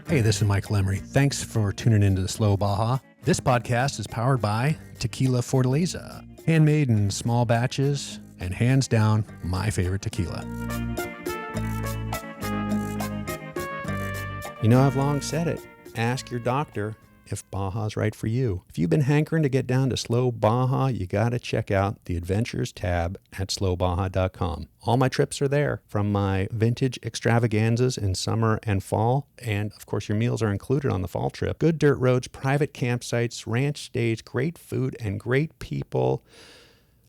Hey, this is Michael Emery. Thanks for tuning into the Slow Baja. This podcast is powered by Tequila Fortaleza, handmade in small batches and hands down my favorite tequila. You know, I've long said it. Ask your doctor if Baja's right for you. If you've been hankering to get down to Slow Baja, you got to check out the Adventures tab at slowbaja.com. All my trips are there, from my vintage extravaganzas in summer and fall, and of course your meals are included on the fall trip. Good dirt roads, private campsites, ranch stays, great food, and great people.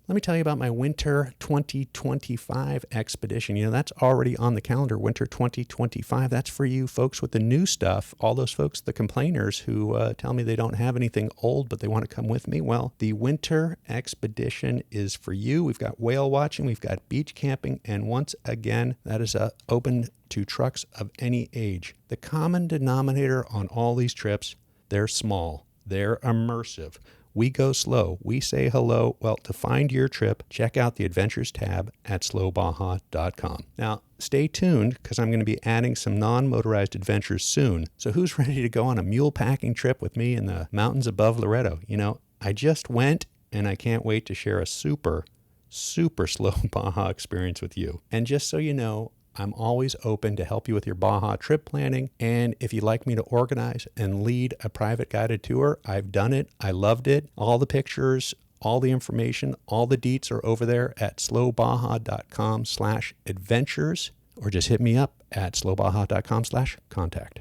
Let me tell you about my winter 2025 expedition. You know, that's already on the calendar, winter 2025. That's for you folks with the new stuff. All those folks, the complainers who tell me they don't have anything old, but they want to come with me. Well, the winter expedition is for you. We've got whale watching, we've got beach camping, and once again, that is open to trucks of any age. The common denominator on all these trips, they're small, they're immersive. We go slow. We say hello. Well, to find your trip, check out the Adventures tab at slowbaja.com. Now, stay tuned because I'm going to be adding some non-motorized adventures soon. So who's ready to go on a mule packing trip with me in the mountains above Loreto? You know, I just went and I can't wait to share a super slow Baja experience with you. And just so you know, I'm always open to help you with your Baja trip planning. And if you'd like me to organize and lead a private guided tour, I've done it. I loved it. All the pictures, all the information, all the deets are over there at slowbaja.com/adventures, or just hit me up at slowbaja.com/contact.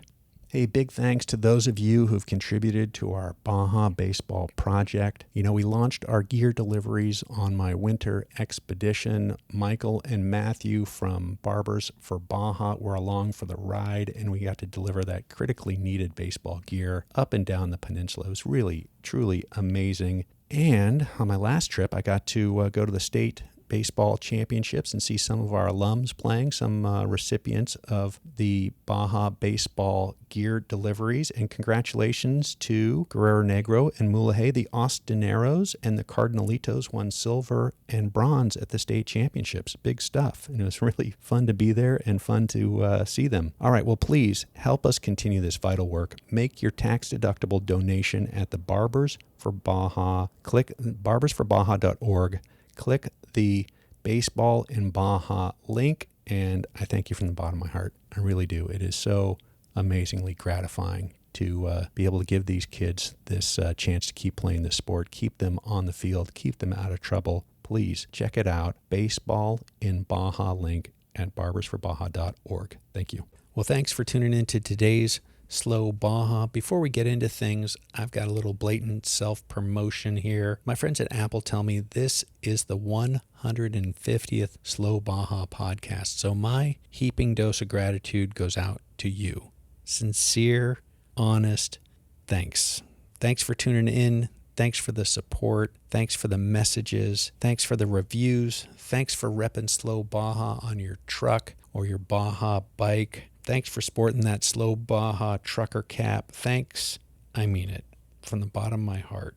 Hey, big thanks to those of you who've contributed to our Baja Baseball project. You know, we launched our gear deliveries on my winter expedition. Michael and Matthew from Barbers for Baja were along for the ride, and we got to deliver that critically needed baseball gear up and down the peninsula. It was really, truly amazing. And on my last trip, I got to go to the state baseball championships and see some of our alums playing, some recipients of the Baja baseball gear deliveries. And congratulations to Guerrero Negro and Mulegé. The Austineros and the Cardinalitos won silver and bronze at the state championships. Big stuff. And it was really fun to be there and fun to see them. All right, well, please help us continue this vital work. Make your tax-deductible donation at the Barbers for Baja. Click barbersforbaja.org. Click the Baseball in Baja link, and I thank you from the bottom of my heart. I really do. It is so amazingly gratifying to be able to give these kids this chance to keep playing this sport, keep them on the field, keep them out of trouble. Please check it out. Baseball in Baja link at barbersforbaja.org. Thank you. Well, thanks for tuning into today's Slow Baja. Before we get into things, I've got a little blatant self-promotion here. My friends at Apple tell me this is the 150th Slow Baja podcast, so my heaping dose of gratitude goes out to you. Sincere, honest thanks. Thanks for tuning in. Thanks for the support. Thanks for the messages. Thanks for the reviews. Thanks for repping Slow Baja on your truck or your Baja bike. Thanks for sporting that Slow Baja trucker cap. Thanks. I mean it from the bottom of my heart.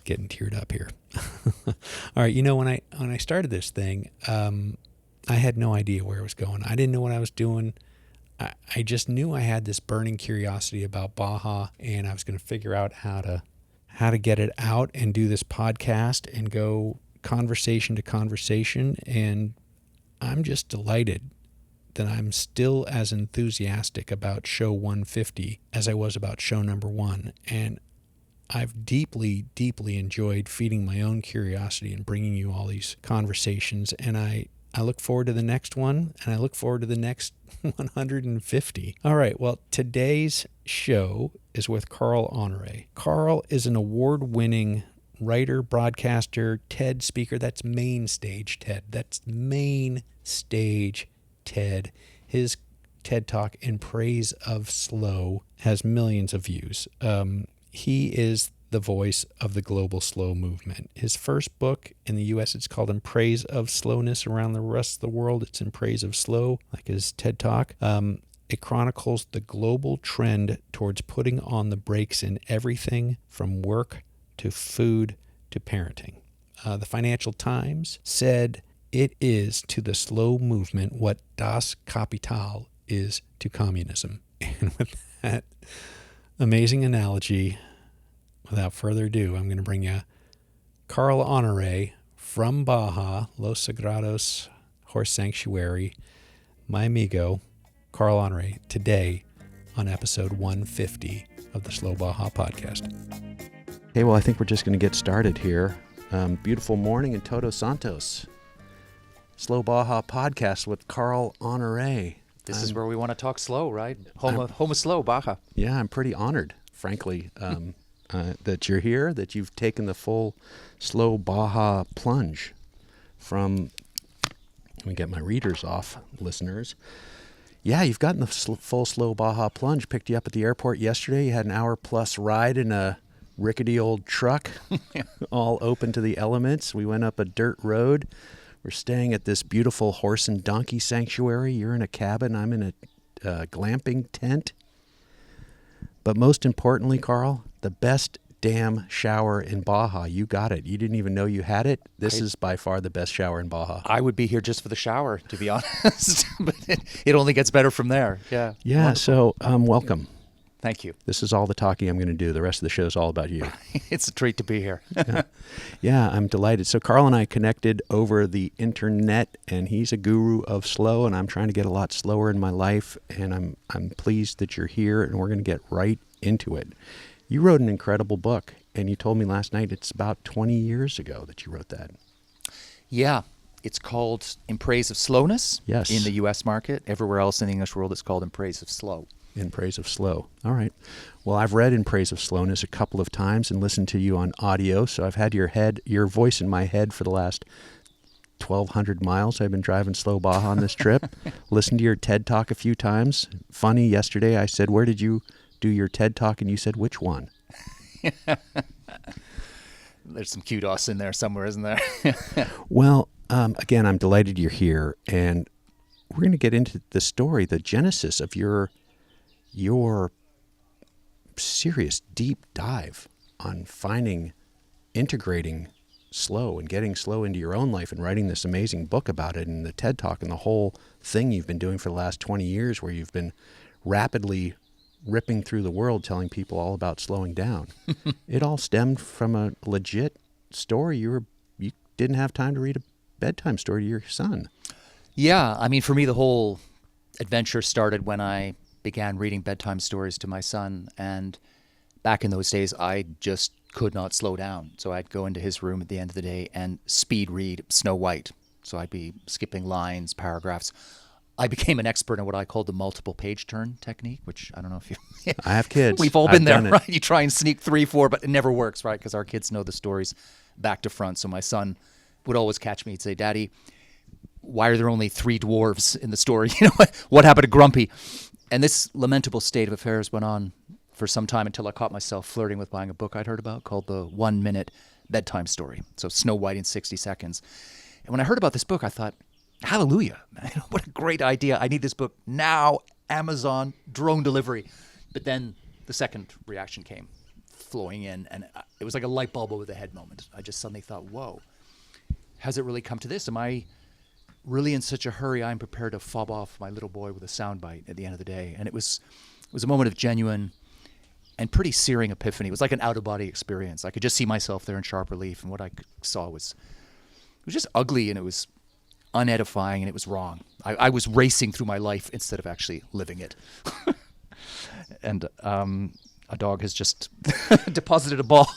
Getting teared up here. All right. You know, when I started this thing, I had no idea where it was going. I didn't know what I was doing. I just knew I had this burning curiosity about Baja, and I was going to figure out how to get it out and do this podcast and go conversation to conversation. And I'm just delighted that I'm still as enthusiastic about show 150 as I was about show number 1. And I've deeply, deeply enjoyed feeding my own curiosity and bringing you all these conversations. And I look forward to the next one, and I look forward to the next 150. All right, well, today's show is with Carl Honoré. Carl is an award-winning writer, broadcaster, TED speaker. That's main stage TED. That's main stage TED. His TED Talk in Praise of Slow has millions of views. He is the voice of the global slow movement. His first book in the U.S., it's called In Praise of Slowness. Around the rest of the world, it's In Praise of Slow, like his TED Talk. It chronicles the global trend towards putting on the brakes in everything from work to food to parenting. The Financial Times said it is to the slow movement what Das Kapital is to communism. And with that amazing analogy, without further ado, I'm going to bring you Carl Honoré from Baja, Los Sagrados Horse Sanctuary, my amigo, Carl Honoré, today on episode 150 of the Slow Baja podcast. Hey, well, I think we're just going to get started here. Beautiful morning in Todos Santos. Slow Baja podcast with Carl Honoré. This is where we want to talk slow, right? Home of slow, Baja. Yeah, I'm pretty honored, frankly, that you're here, that you've taken the full Slow Baja plunge from, let me get my readers off, listeners. Yeah, you've gotten the full Slow Baja plunge. Picked you up at the airport yesterday. You had an hour-plus ride in a rickety old truck, all open to the elements. We went up a dirt road. We're staying at this beautiful horse and donkey sanctuary. You're in a cabin. I'm in a glamping tent. But most importantly, Carl, the best damn shower in Baja. You got it. You didn't even know you had it. This is by far the best shower in Baja. I would be here just for the shower, to be honest. But it only gets better from there. Yeah. Yeah, wonderful. so welcome. Thank you. This is all the talking I'm going to do. The rest of the show is all about you. It's a treat to be here. Yeah, I'm delighted. So Carl and I connected over the internet, and he's a guru of slow, and I'm trying to get a lot slower in my life, and I'm pleased that you're here, and we're going to get right into it. You wrote an incredible book, and you told me last night it's about 20 years ago that you wrote that. Yeah. It's called In Praise of Slowness. Yes. In the U.S. market. Everywhere else in the English world, it's called In Praise of Slow. In Praise of Slow. All right. Well, I've read In Praise of Slowness a couple of times and listened to you on audio, so I've had your voice in my head for the last 1,200 miles. I've been driving Slow Baja on this trip. Listened to your TED Talk a few times. Funny, yesterday I said, where did you do your TED Talk? And you said, which one? There's some kudos in there somewhere, isn't there? Well, again, I'm delighted you're here, and we're going to get into the story, the genesis of your serious deep dive on integrating slow and getting slow into your own life and writing this amazing book about it, and the TED Talk and the whole thing you've been doing for the last 20 years where you've been rapidly ripping through the world telling people all about slowing down. It all stemmed from a legit story. You didn't have time to read a bedtime story to your son. Yeah. I mean, for me, the whole adventure started when I began reading bedtime stories to my son. And back in those days, I just could not slow down. So I'd go into his room at the end of the day and speed read Snow White. So I'd be skipping lines, paragraphs. I became an expert in what I called the multiple page turn technique, which I don't know if you... I have kids. We've all been there, right? You try and sneak 3, 4, but it never works, right? Because our kids know the stories back to front. So my son would always catch me. He'd say, Daddy, why are there only 3 dwarves in the story? What happened to Grumpy? And this lamentable state of affairs went on for some time until I caught myself flirting with buying a book I'd heard about called the 1-Minute Bedtime Story. So Snow White in 60 seconds. And when I heard about this book, I thought, hallelujah, man, what a great idea. I need this book now, Amazon, drone delivery. But then the second reaction came flowing in, and it was like a light bulb over the head moment. I just suddenly thought, whoa, has it really come to this? Am I really in such a hurry I'm prepared to fob off my little boy with a soundbite at the end of the day? And it was a moment of genuine and pretty searing epiphany. It was like an out-of-body experience. I could just see myself there in sharp relief, and what I saw was just ugly, and it was unedifying, and it was wrong. I was racing through my life instead of actually living it. And a dog has just deposited a ball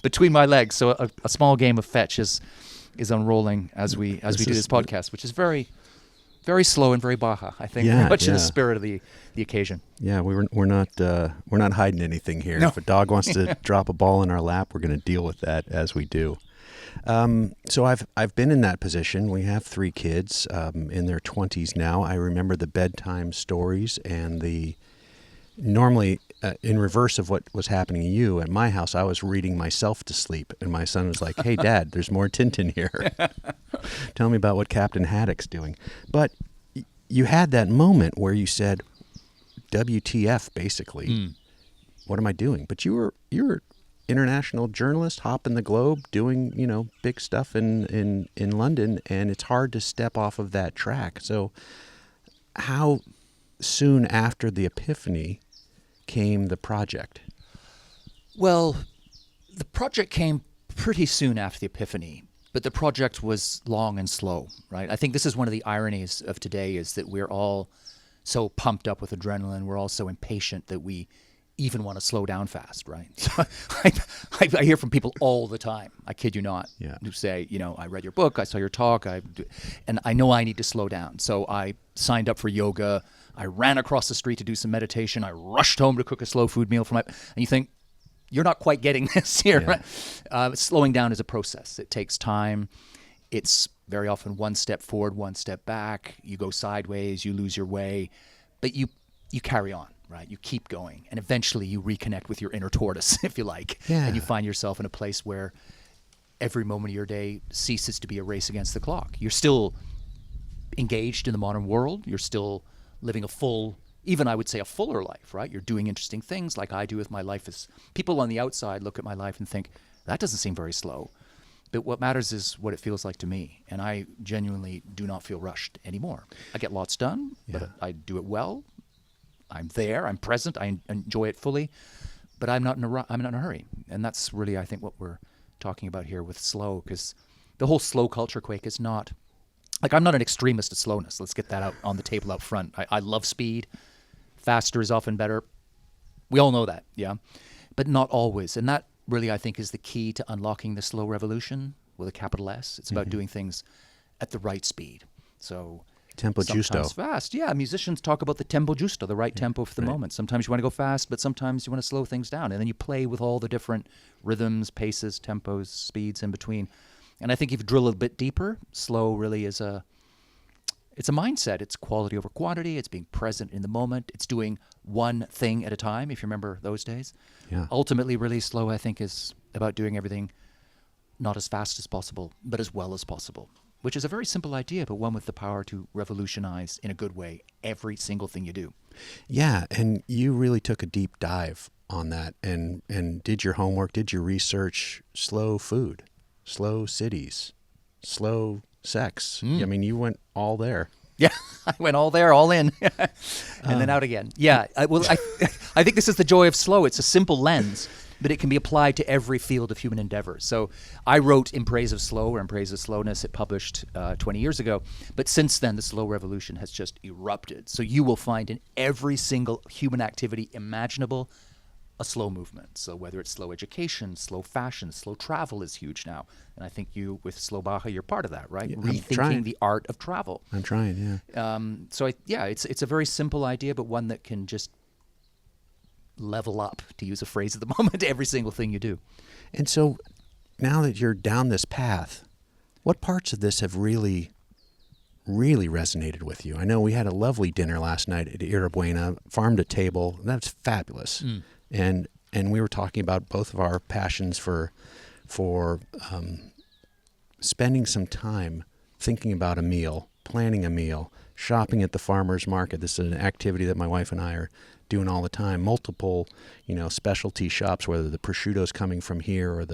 between my legs. So a small game of fetch is unrolling as we do this podcast, which is very, very slow and very Baja. I think very much in the spirit of the occasion. Yeah, we're not hiding anything here. No. If a dog wants to drop a ball in our lap, we're going to deal with that as we do. So I've been in that position. We have 3 kids in their 20s now. I remember the bedtime stories and normally in reverse of what was happening to you at my house, I was reading myself to sleep, and my son was like, "Hey, Dad, there's more Tintin here. Tell me about what Captain Haddock's doing." But you had that moment where you said, "WTF?" Basically, what am I doing? But you're international journalist, hopping the globe, doing big stuff in London, and it's hard to step off of that track. So, how soon after the epiphany came the project? Well, the project came pretty soon after the epiphany, but the project was long and slow, right? I think this is one of the ironies of today, is that we're all so pumped up with adrenaline. We're all so impatient that we even want to slow down fast, right? So I hear from people all the time, I kid you not, who say, I read your book, I saw your talk, and I know I need to slow down. So I signed up for yoga. I ran across the street to do some meditation. I rushed home to cook a slow food meal for and you think, you're not quite getting this here, right? Slowing down is a process. It takes time. It's very often one step forward, one step back. You go sideways, you lose your way, but you carry on, right? You keep going, and eventually you reconnect with your inner tortoise, if you like, and you find yourself in a place where every moment of your day ceases to be a race against the clock. You're still engaged in the modern world. You're still living a full, even I would say a fuller life, right? You're doing interesting things like I do with my life. Is people on the outside look at my life and think, that doesn't seem very slow. But what matters is what it feels like to me. And I genuinely do not feel rushed anymore. I get lots done, but I do it well. I'm there, I'm present, I enjoy it fully, but I'm not in a hurry. And that's really, I think, what we're talking about here with slow, because the whole slow culture quake is not, like, I'm not an extremist of slowness. Let's get that out on the table up front. I love speed. Faster is often better. We all know that, but not always. And that really, I think, is the key to unlocking the slow revolution with a capital S. It's about doing things at the right speed. So tempo giusto. Sometimes fast. Yeah, musicians talk about the tempo giusto, the right tempo for the moment. Sometimes you want to go fast, but sometimes you want to slow things down. And then you play with all the different rhythms, paces, tempos, speeds in between. And I think if you drill a bit deeper, slow really is it's a mindset. It's quality over quantity. It's being present in the moment. It's doing one thing at a time, if you remember those days. Yeah. Ultimately, really slow, I think, is about doing everything not as fast as possible, but as well as possible, which is a very simple idea, but one with the power to revolutionize in a good way every single thing you do. Yeah, and you really took a deep dive on that and did your homework, did your research. Slow food, slow cities, slow sex. I mean, you went all there. Yeah, I went all there, all in, and then out again. Yeah, I think this is the joy of slow. It's a simple lens, but it can be applied to every field of human endeavor. So I wrote In Praise of Slow, or In Praise of Slowness. It published 20 years ago. But since then, the slow revolution has just erupted. So you will find in every single human activity imaginable a slow movement. So whether it's slow education, slow fashion, slow travel is huge now. And I think you, with Slow Baja, you're part of that, right? Yeah, rethinking the art of travel. I'm trying, yeah. It's a very simple idea, but one that can just level up, to use a phrase at the moment, every single thing you do. And so now that you're down this path, what parts of this have really resonated with you? I know we had a lovely dinner last night at Irabuena, farm to table. That's fabulous. And we were talking about both of our passions for spending some time thinking about a meal, planning a meal, shopping at the farmer's market. This is an activity that my wife and I are doing all the time. Multiple, specialty shops, whether the prosciutto's coming from here or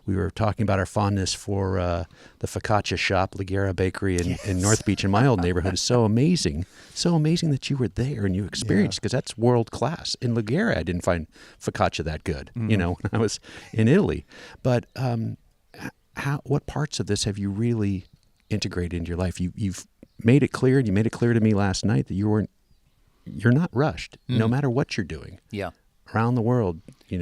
we were talking about our fondness for the focaccia shop, Ligera Bakery in North Beach in my old neighborhood. Is so amazing that you were there and you experienced, because that's world class. In Ligera, I didn't find focaccia that good, when I was in Italy. But what parts of this have you really integrated into your life? You've made it clear, and you made it clear to me last night that you're not rushed, no matter what you're doing. Yeah. Around the world, you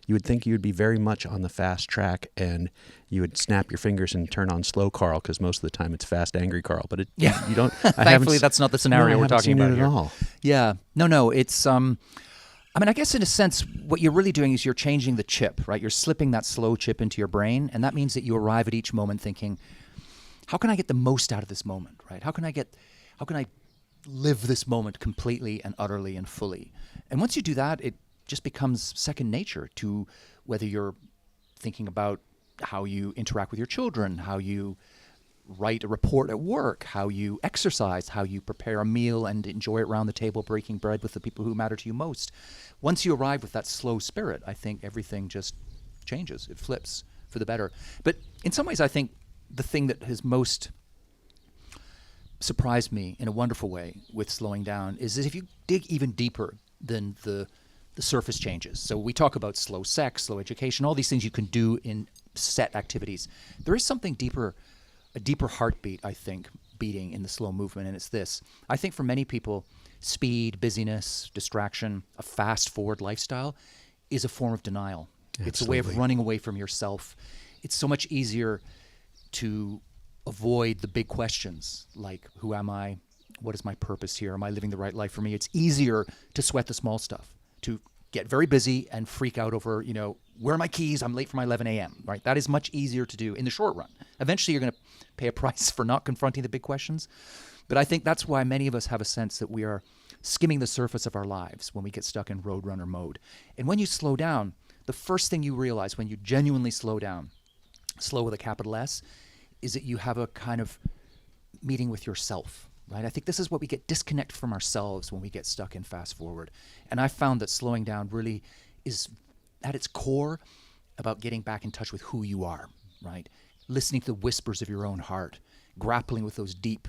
would think you would be very much on the fast track, and you would snap your fingers and turn on slow Carl, because most of the time it's fast, angry Carl. But you don't. Thankfully, that's not the scenario we're talking about here. At all. Yeah. No. It's I guess in a sense, what you're really doing is you're changing the chip, right? You're slipping that slow chip into your brain, and that means that you arrive at each moment thinking, how can I get the most out of this moment, right? How can I live this moment completely and utterly and fully? And once you do that, it just becomes second nature to whether you're thinking about how you interact with your children, how you write a report at work, how you exercise, how you prepare a meal and enjoy it around the table, breaking bread with the people who matter to you most. Once you arrive with that slow spirit, I think everything just changes. It flips for the better. But in some ways, I think the thing that has most surprised me in a wonderful way with slowing down is that if you dig even deeper than the surface changes. So we talk about slow sex, slow education, all these things you can do in set activities. There is something deeper, a deeper heartbeat, I think, beating in the slow movement, and it's this. I think for many people, speed, busyness, distraction, a fast-forward lifestyle is a form of denial. Absolutely. It's a way of running away from yourself. It's so much easier to avoid the big questions like, who am I? What is my purpose here? Am I living the right life for me? It's easier to sweat the small stuff, to get very busy and freak out over, where are my keys? I'm late for my 11 a.m., right? That is much easier to do in the short run. Eventually, you're going to pay a price for not confronting the big questions. But I think that's why many of us have a sense that we are skimming the surface of our lives when we get stuck in roadrunner mode. And when you slow down, the first thing you realize when you genuinely slow down, slow with a capital S, is that you have a kind of meeting with yourself, right? I think this is what we get disconnected from ourselves when we get stuck in fast forward. And I found that slowing down really is at its core about getting back in touch with who you are, right? Listening to the whispers of your own heart, grappling with those deep,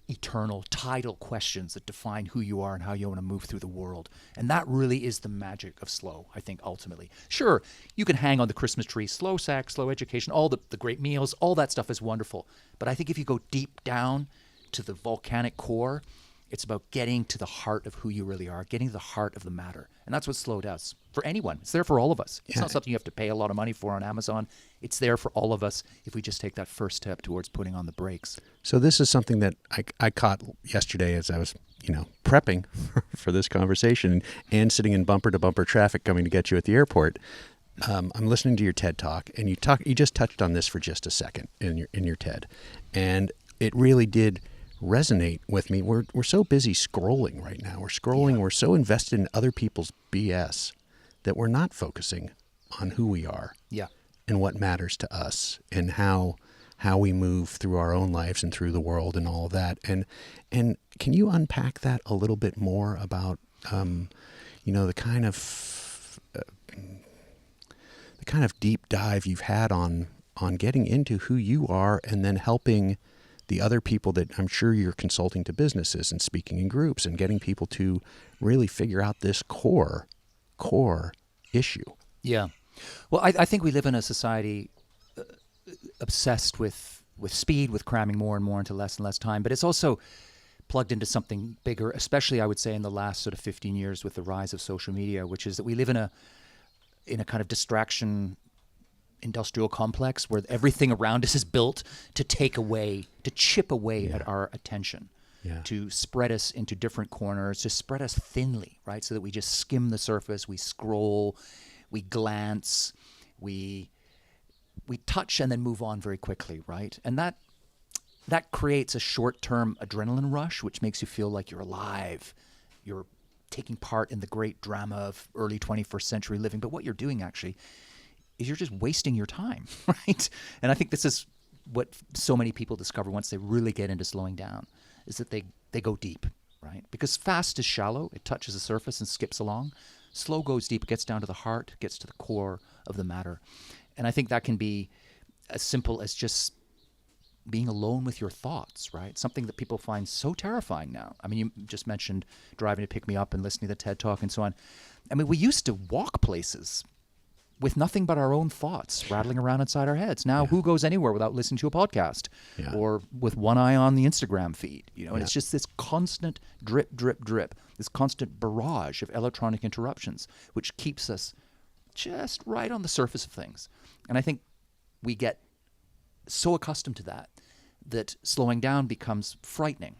eternal, tidal questions that define who you are and how you want to move through the world. And that really is the magic of slow, I think, ultimately. Sure, you can hang on the Christmas tree, slow sex, slow education, all the great meals, all that stuff is wonderful. But I think if you go deep down to the volcanic core, it's about getting to the heart of who you really are, getting to the heart of the matter. And that's what slow does for anyone. It's there for all of us. It's not something you have to pay a lot of money for on Amazon. It's there for all of us if we just take that first step towards putting on the brakes. So this is something that I caught yesterday as I was, prepping for this conversation and sitting in bumper-to-bumper traffic coming to get you at the airport. I'm listening to your TED Talk, and you just touched on this for just a second in your TED. And it really did resonate with me. We're so busy scrolling right now. We're scrolling. Yeah. We're so invested in other people's BS that we're not focusing on who we are. Yeah. And what matters to us and how we move through our own lives and through the world and all of that. And can you unpack that a little bit more about the kind of deep dive you've had on getting into who you are and then helping the other people that I'm sure you're consulting to businesses and speaking in groups and getting people to really figure out this core issue. Yeah. Well, I think we live in a society obsessed with speed, with cramming more and more into less and less time, but it's also plugged into something bigger, especially I would say in the last sort of 15 years with the rise of social media, which is that we live in a kind of distraction industrial complex where everything around us is built to chip away at our attention, to spread us into different corners, to spread us thinly, right? So that we just skim the surface, we scroll, we glance, we touch and then move on very quickly, right? And that creates a short-term adrenaline rush, which makes you feel like you're alive. You're taking part in the great drama of early 21st century living. But what you're doing actually is you're just wasting your time, right? And I think this is what so many people discover once they really get into slowing down, is that they go deep, right? Because fast is shallow. It touches the surface and skips along. Slow goes deep. It gets down to the heart, gets to the core of the matter. And I think that can be as simple as just being alone with your thoughts, right? Something that people find so terrifying now. I mean, you just mentioned driving to pick me up and listening to the TED Talk and so on. I mean, we used to walk places with nothing but our own thoughts rattling around inside our heads. Now, who goes anywhere without listening to a podcast or with one eye on the Instagram feed? And it's just this constant drip, drip, drip, this constant barrage of electronic interruptions, which keeps us just right on the surface of things. And I think we get so accustomed to that slowing down becomes frightening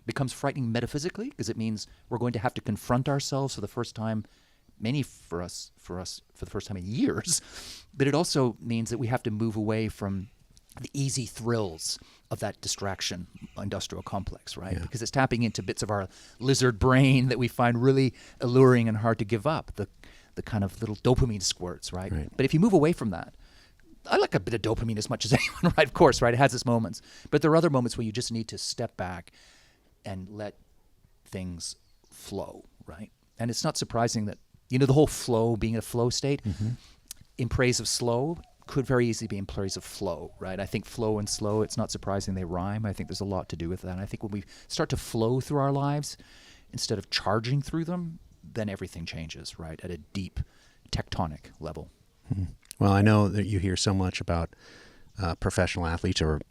metaphysically, because it means we're going to have to confront ourselves for the first time, many for us for the first time in years. But it also means that we have to move away from the easy thrills of that distraction industrial complex, right? Because it's tapping into bits of our lizard brain that we find really alluring and hard to give up, the kind of little dopamine squirts, right? But if you move away from that, I like a bit of dopamine as much as anyone, right? Of course, right? It has its moments. But there are other moments where you just need to step back and let things flow, right? And it's not surprising that, the whole flow, being in a flow state, in Praise of Slow, could very easily be in Praise of Flow, right? I think flow and slow, it's not surprising they rhyme. I think there's a lot to do with that. And I think when we start to flow through our lives, instead of charging through them, then everything changes, right, at a deep tectonic level. Well, I know that you hear so much about professional athletes, or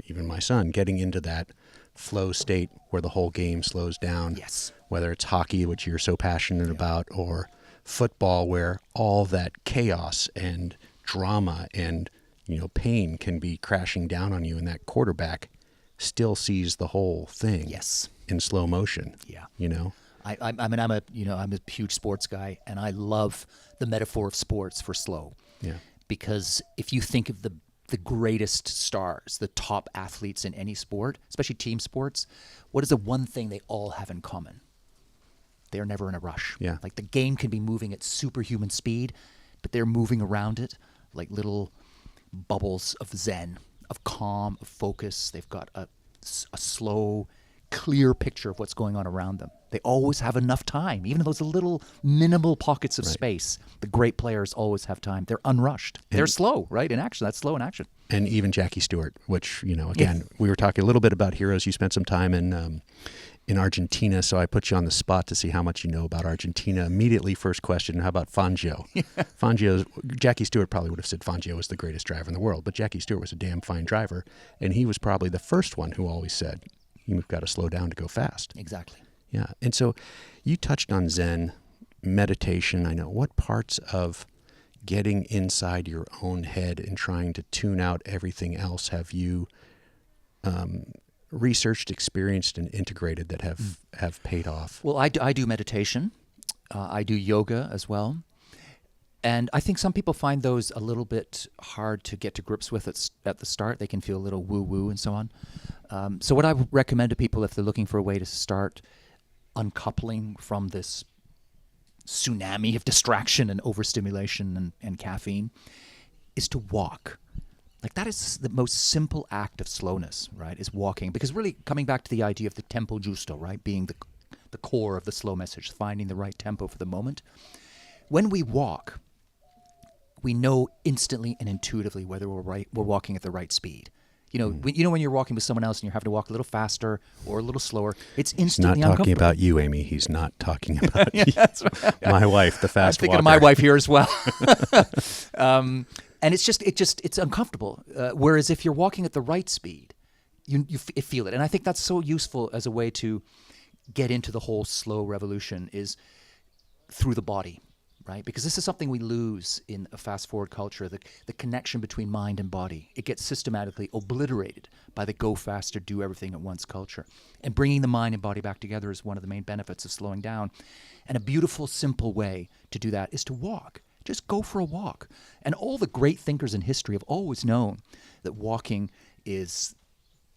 even my son, getting into that flow state where the whole game slows down. Yes. Whether it's hockey, which you're so passionate about, or football, where all that chaos and drama and pain can be crashing down on you, and that quarterback still sees the whole thing. Yes. In slow motion. Yeah. I'm a huge sports guy, and I love the metaphor of sports for slow. Yeah. Because if you think of the greatest stars, the top athletes in any sport, especially team sports, what is the one thing they all have in common? They are never in a rush. Yeah. Like the game can be moving at superhuman speed, but they're moving around it like little bubbles of zen, of calm, of focus. They've got a slow, clear picture of what's going on around them. They always have enough time, even in those little minimal pockets of space. The great players always have time. They're unrushed. They're slow, right? In action. That's slow in action. And even Jackie Stewart, which, again, we were talking a little bit about heroes. You spent some time in Argentina, so I put you on the spot to see how much you know about Argentina. Immediately, first question, how about Fangio? Jackie Stewart probably would have said Fangio was the greatest driver in the world, but Jackie Stewart was a damn fine driver, and he was probably the first one who always said, you've got to slow down to go fast. Exactly. Yeah. And so you touched on Zen, meditation. I know. What parts of getting inside your own head and trying to tune out everything else have you researched, experienced, and integrated that have paid off? Well, I do meditation. I do yoga as well. And I think some people find those a little bit hard to get to grips with at the start. They can feel a little woo-woo and so on. So what I recommend to people, if they're looking for a way to start uncoupling from this tsunami of distraction and overstimulation and caffeine, is to walk. Like that is the most simple act of slowness, right, is walking. Because really coming back to the idea of the tempo giusto, right, being the core of the slow message, finding the right tempo for the moment. When we walk, we know instantly and intuitively whether we're walking at the right speed. When you're walking with someone else and you're having to walk a little faster or a little slower, it's instantly He's not talking uncomfortable. about you, Amy. He's not talking about Yeah, you. that's right. Yeah. My wife, the fast I'm thinking walker. of my wife here as well. And it's uncomfortable. Whereas if you're walking at the right speed, you feel it. And I think that's so useful as a way to get into the whole slow revolution is through the body. Right? Because this is something we lose in a fast-forward culture, the connection between mind and body. It gets systematically obliterated by the go faster, do everything at once culture. And bringing the mind and body back together is one of the main benefits of slowing down. And a beautiful, simple way to do that is to walk. Just go for a walk. And all the great thinkers in history have always known that walking is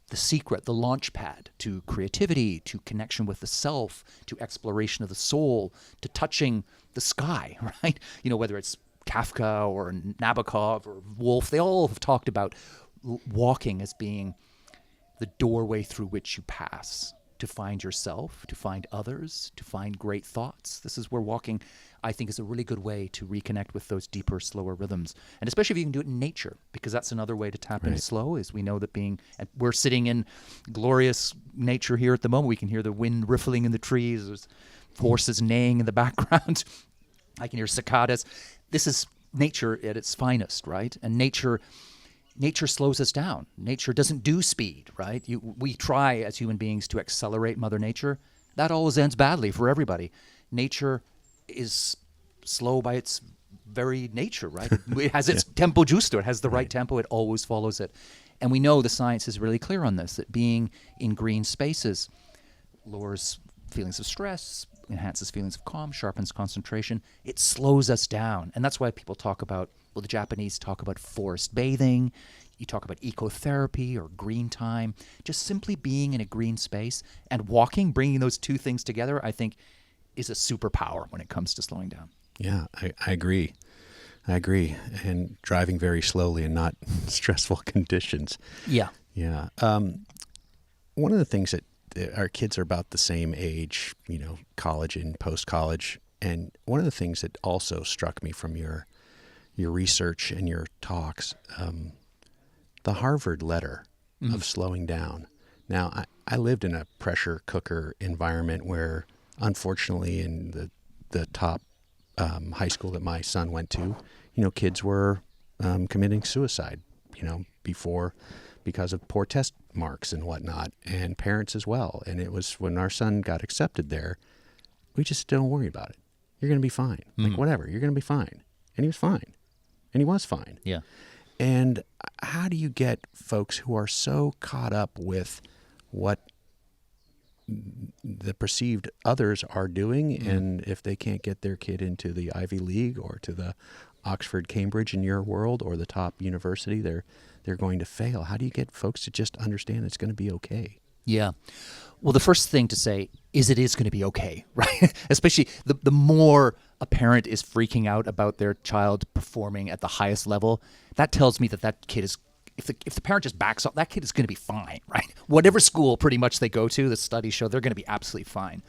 the secret, the launch pad to creativity, to connection with the self, to exploration of the soul, to touching the sky, right? Whether it's Kafka or Nabokov or Woolf, they all have talked about walking as being the doorway through which you pass to find yourself, to find others, to find great thoughts. This is where walking, I think, is a really good way to reconnect with those deeper, slower rhythms. And especially if you can do it in nature, because that's another way to tap into slow, is we know that and we're sitting in glorious nature here at the moment. We can hear the wind riffling in the trees. There's horses neighing in the background. I can hear cicadas. This is nature at its finest, right? And nature slows us down. Nature doesn't do speed, right? We try as human beings to accelerate Mother Nature. That always ends badly for everybody. Nature is slow by its very nature, right? It has its tempo giusto. It has the right tempo. It always follows it. And we know the science is really clear on this, that being in green spaces lowers feelings of stress, enhances feelings of calm, sharpens concentration. It slows us down. And that's why people talk about, the Japanese talk about forest bathing. You talk about ecotherapy or green time. Just simply being in a green space and walking, bringing those two things together, I think is a superpower when it comes to slowing down. Yeah, I agree. And driving very slowly and not stressful conditions. Yeah. Yeah. One of the things that our kids are about the same age, college and post-college. And one of the things that also struck me from your research and your talks, the Harvard letter of slowing down. Now, I lived in a pressure cooker environment where unfortunately, in the top high school that my son went to, kids were committing suicide, because of poor test marks and whatnot, and parents as well. And it was when our son got accepted there, we just don't worry about it. You're going to be fine. Like, whatever, you're going to be fine. And he was fine. And he was fine. Yeah. And how do you get folks who are so caught up with what the perceived others are doing, and if they can't get their kid into the Ivy League or to the Oxford, Cambridge in your world, or the top university, they're going to fail? How do you get folks to just understand it's going to be okay? Yeah. Well, the first thing to say is it is going to be okay, right? Especially the more a parent is freaking out about their child performing at the highest level, that tells me that kid is, if the parent just backs off, that kid is going to be fine, right? Whatever school pretty much they go to, the studies show they're going to be absolutely fine.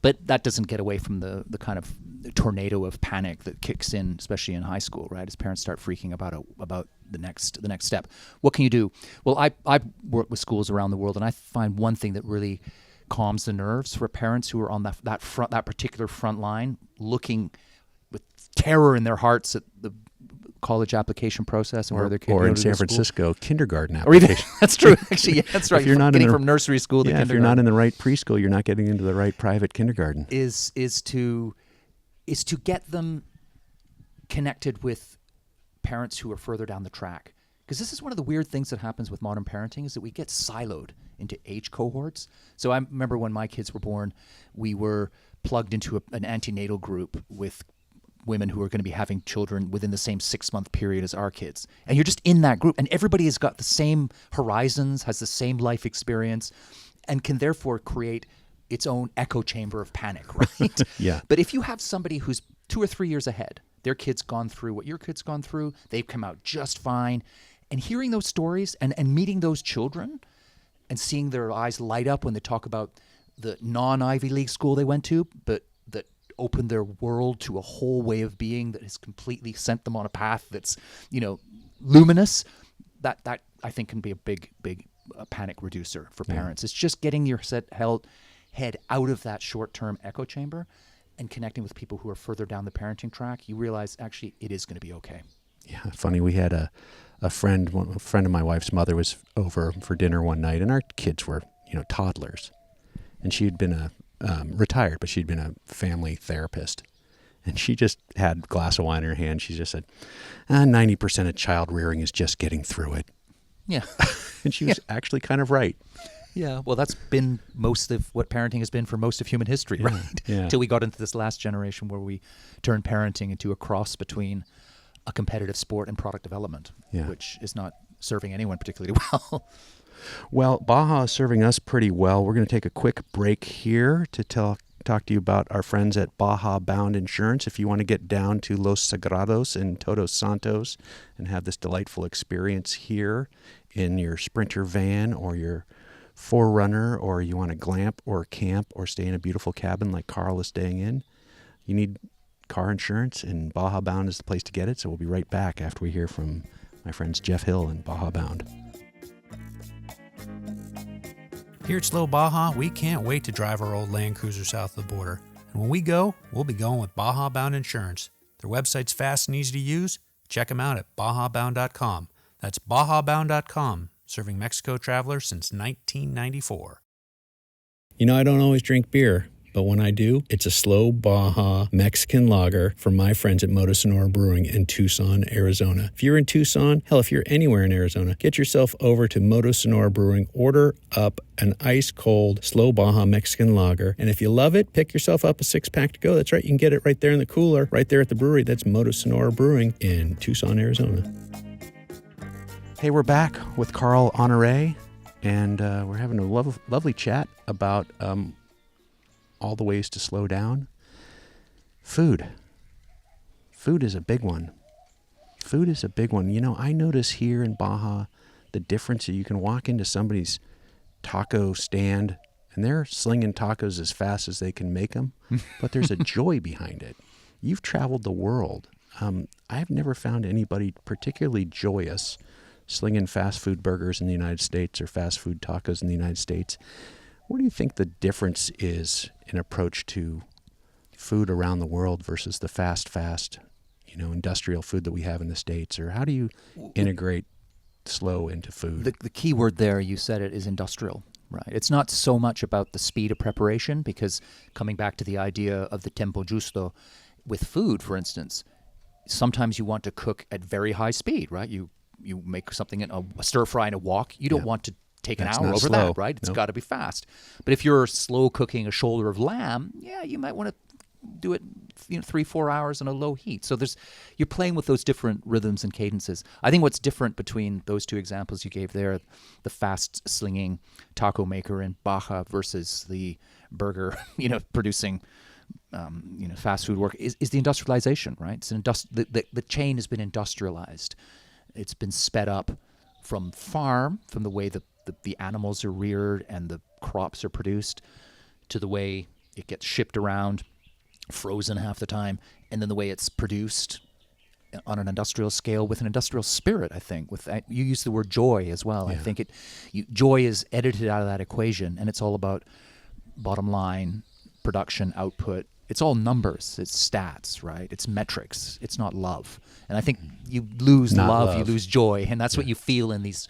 But that doesn't get away from the kind of tornado of panic that kicks in, especially in high school, right? As parents start freaking about the next step. What can you do? Well, I work with schools around the world, and I find one thing that really calms the nerves for parents who are on that particular front line, looking with terror in their hearts at the college application process and where their kids or go in to San school. Francisco, kindergarten Or even, application. that's true. Actually, yeah, that's right. If you're not getting from nursery school to kindergarten. If you're not in the right preschool, you're not getting into the right private kindergarten. Is to get them connected with parents who are further down the track. Because this is one of the weird things that happens with modern parenting, is that we get siloed into age cohorts. So I remember when my kids were born, we were plugged into an antenatal group with women who are going to be having children within the same 6-month period as our kids. And you're just in that group, and everybody has got the same horizons, has the same life experience, and can therefore create its own echo chamber of panic, right? Yeah. But if you have somebody who's 2 or 3 years ahead, their kid's gone through what your kid's gone through, they've come out just fine, and hearing those stories and meeting those children and seeing their eyes light up when they talk about the non-Ivy League school they went to, but that opened their world to a whole way of being that has completely sent them on a path that's, luminous, that I think can be a big panic reducer for parents. It's just getting your head out of that short-term echo chamber and connecting with people who are further down the parenting track. You realize, actually, it is going to be okay. Yeah, funny. We had a friend of my wife's mother was over for dinner one night, and our kids were, toddlers. And she had been retired, but she'd been a family therapist. And she just had a glass of wine in her hand. She just said, 90% of child rearing is just getting through it. Yeah. And she was actually kind of right. Yeah, well, that's been most of what parenting has been for most of human history, right? Yeah. Until we got into this last generation where we turned parenting into a cross between a competitive sport and product development, which is not serving anyone particularly well. Well, Baja is serving us pretty well. We're going to take a quick break here to talk to you about our friends at Baja Bound Insurance. If you want to get down to Los Sagrados and Todos Santos and have this delightful experience here in your Sprinter van or your 4Runner, or you want to glamp or camp or stay in a beautiful cabin like Carl is staying in, you need car insurance, and Baja Bound is the place to get it. So we'll be right back after we hear from my friends Jeff Hill and Baja Bound. Here at Slow Baja, we can't wait to drive our old Land Cruiser south of the border. And when we go, we'll be going with Baja Bound Insurance. Their website's fast and easy to use. Check them out at bajabound.com. That's bajabound.com, serving Mexico travelers since 1994. I don't always drink beer, but when I do, it's a slow Baja Mexican lager from my friends at Sonora Brewing in Tucson, Arizona. If you're in Tucson, hell, if you're anywhere in Arizona, get yourself over to Sonora Brewing, order up an ice-cold slow Baja Mexican lager, and if you love it, pick yourself up a 6-pack to go. That's right, you can get it right there in the cooler, right there at the brewery. That's Sonora Brewing in Tucson, Arizona. Hey, we're back with Carl Honoré, and we're having a lovely chat about all the ways to slow down. Food is a big one. I notice here in Baja the difference that you can walk into somebody's taco stand and they're slinging tacos as fast as they can make them, but there's a joy behind it. You've traveled the world. I've never found anybody particularly joyous slinging fast food burgers in the United States or fast food tacos in the United States. What do you think the difference is an approach to food around the world versus the fast, industrial food that we have in the States? Or how do you integrate slow into food? The key word there, you said it, is industrial, right? It's not so much about the speed of preparation, because coming back to the idea of the tempo giusto, with food, for instance, sometimes you want to cook at very high speed, right? You make something in a stir fry and a wok. You don't want to take That's an hour not over slow. that, right? It's Nope. got to be fast. But if you're slow cooking a shoulder of lamb, yeah, you might want to do it 3-4 hours on a low heat. So you're playing with those different rhythms and cadences. I think what's different between those two examples you gave there, the fast slinging taco maker in Baja versus the burger, producing fast food work, is the industrialization, right? It's the chain has been industrialized. It's been sped up from farm, from the way the animals are reared and the crops are produced, to the way it gets shipped around, frozen half the time, and then the way it's produced on an industrial scale with an industrial spirit, I think. You use the word joy as well. Yeah. I think joy is edited out of that equation, and it's all about bottom line, production, output. It's all numbers. It's stats, right? It's metrics. It's not love. And I think you lose Not love, you love. lose joy, and that's what you feel in these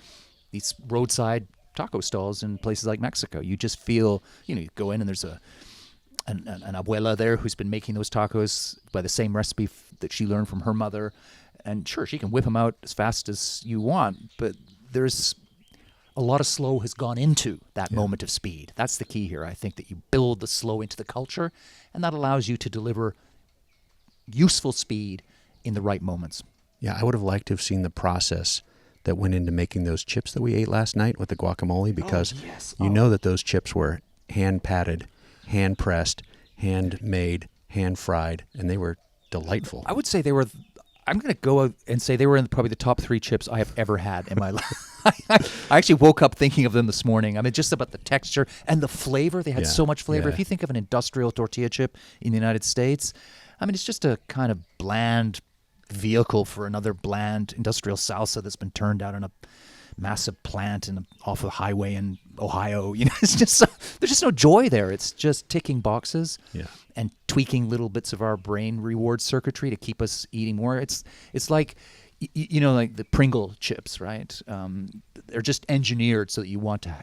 roadside taco stalls in places like Mexico. You just feel, you go in and there's an abuela there who's been making those tacos by the same recipe that she learned from her mother. And sure, she can whip them out as fast as you want, but there's a lot of slow has gone into that moment of speed. That's the key here. I think that you build the slow into the culture, and that allows you to deliver useful speed in the right moments. Yeah, I would have liked to have seen the process that went into making those chips that we ate last night with the guacamole, because you know that those chips were hand patted, hand pressed, handmade, hand fried, and they were delightful. I would say I'm going to go out and say they were in probably the top 3 chips I have ever had in my life. I actually woke up thinking of them this morning. I mean, just about the texture and the flavor. They had so much flavor. Yeah. If you think of an industrial tortilla chip in the United States, I mean, it's just a kind of bland vehicle for another bland industrial salsa that's been turned out in a massive plant off the highway in Ohio. It's just there's just no joy there. It's just ticking boxes and tweaking little bits of our brain reward circuitry to keep us eating more. It's like, like the Pringle chips, right? They're just engineered so that you want to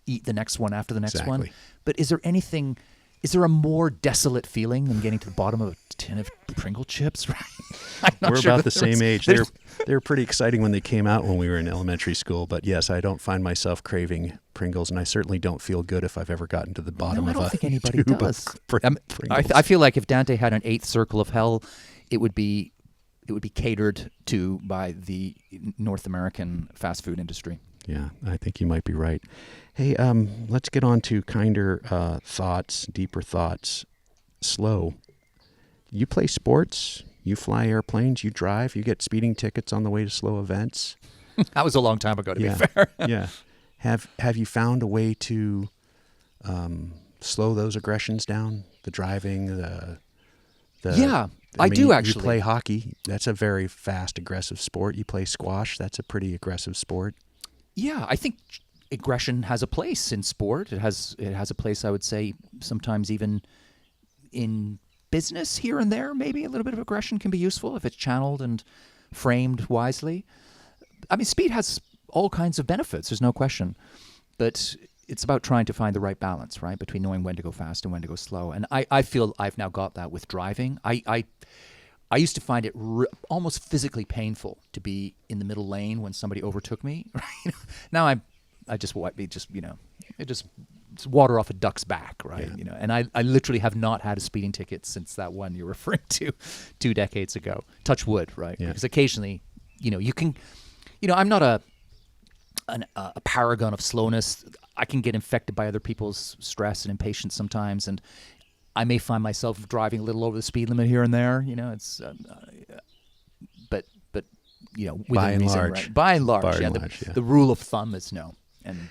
eat the next one after the next one. But is there a more desolate feeling than getting to the bottom of a tin of Pringle chips? Right? We're about the same age. They were pretty exciting when they came out when we were in elementary school. But yes, I don't find myself craving Pringles, and I certainly don't feel good if I've ever gotten to the bottom of a think anybody tube does. of Pringles. I feel like if Dante had an 8th circle of hell, it would be catered to by the North American fast food industry. Yeah, I think you might be right. Hey, let's get on to kinder thoughts, deeper thoughts. Slow. You play sports, you fly airplanes, you drive, you get speeding tickets on the way to slow events. That was a long time ago, to be fair. Yeah. Have you found a way to slow those aggressions down? The driving, I do actually. You play hockey. That's a very fast, aggressive sport. You play squash. That's a pretty aggressive sport. Yeah, I think aggression has a place in sport. It has a place, I would say, sometimes even in business here and there. Maybe a little bit of aggression can be useful if it's channeled and framed wisely. I mean, speed has all kinds of benefits. There's no question. But it's about trying to find the right balance, right, between knowing when to go fast and when to go slow. And I feel I've now got that with driving. I used to find it almost physically painful to be in the middle lane when somebody overtook me. Right? Now it's water off a duck's back, right? Yeah. And I literally have not had a speeding ticket since that one you're referring to 2 decades ago. Touch wood, right? Yeah. Because occasionally, you can, I'm not a paragon of slowness. I can get infected by other people's stress and impatience sometimes, and I may find myself driving a little over the speed limit here and there. It's, but within by and reason, large, right? By and large, the rule of thumb is no. And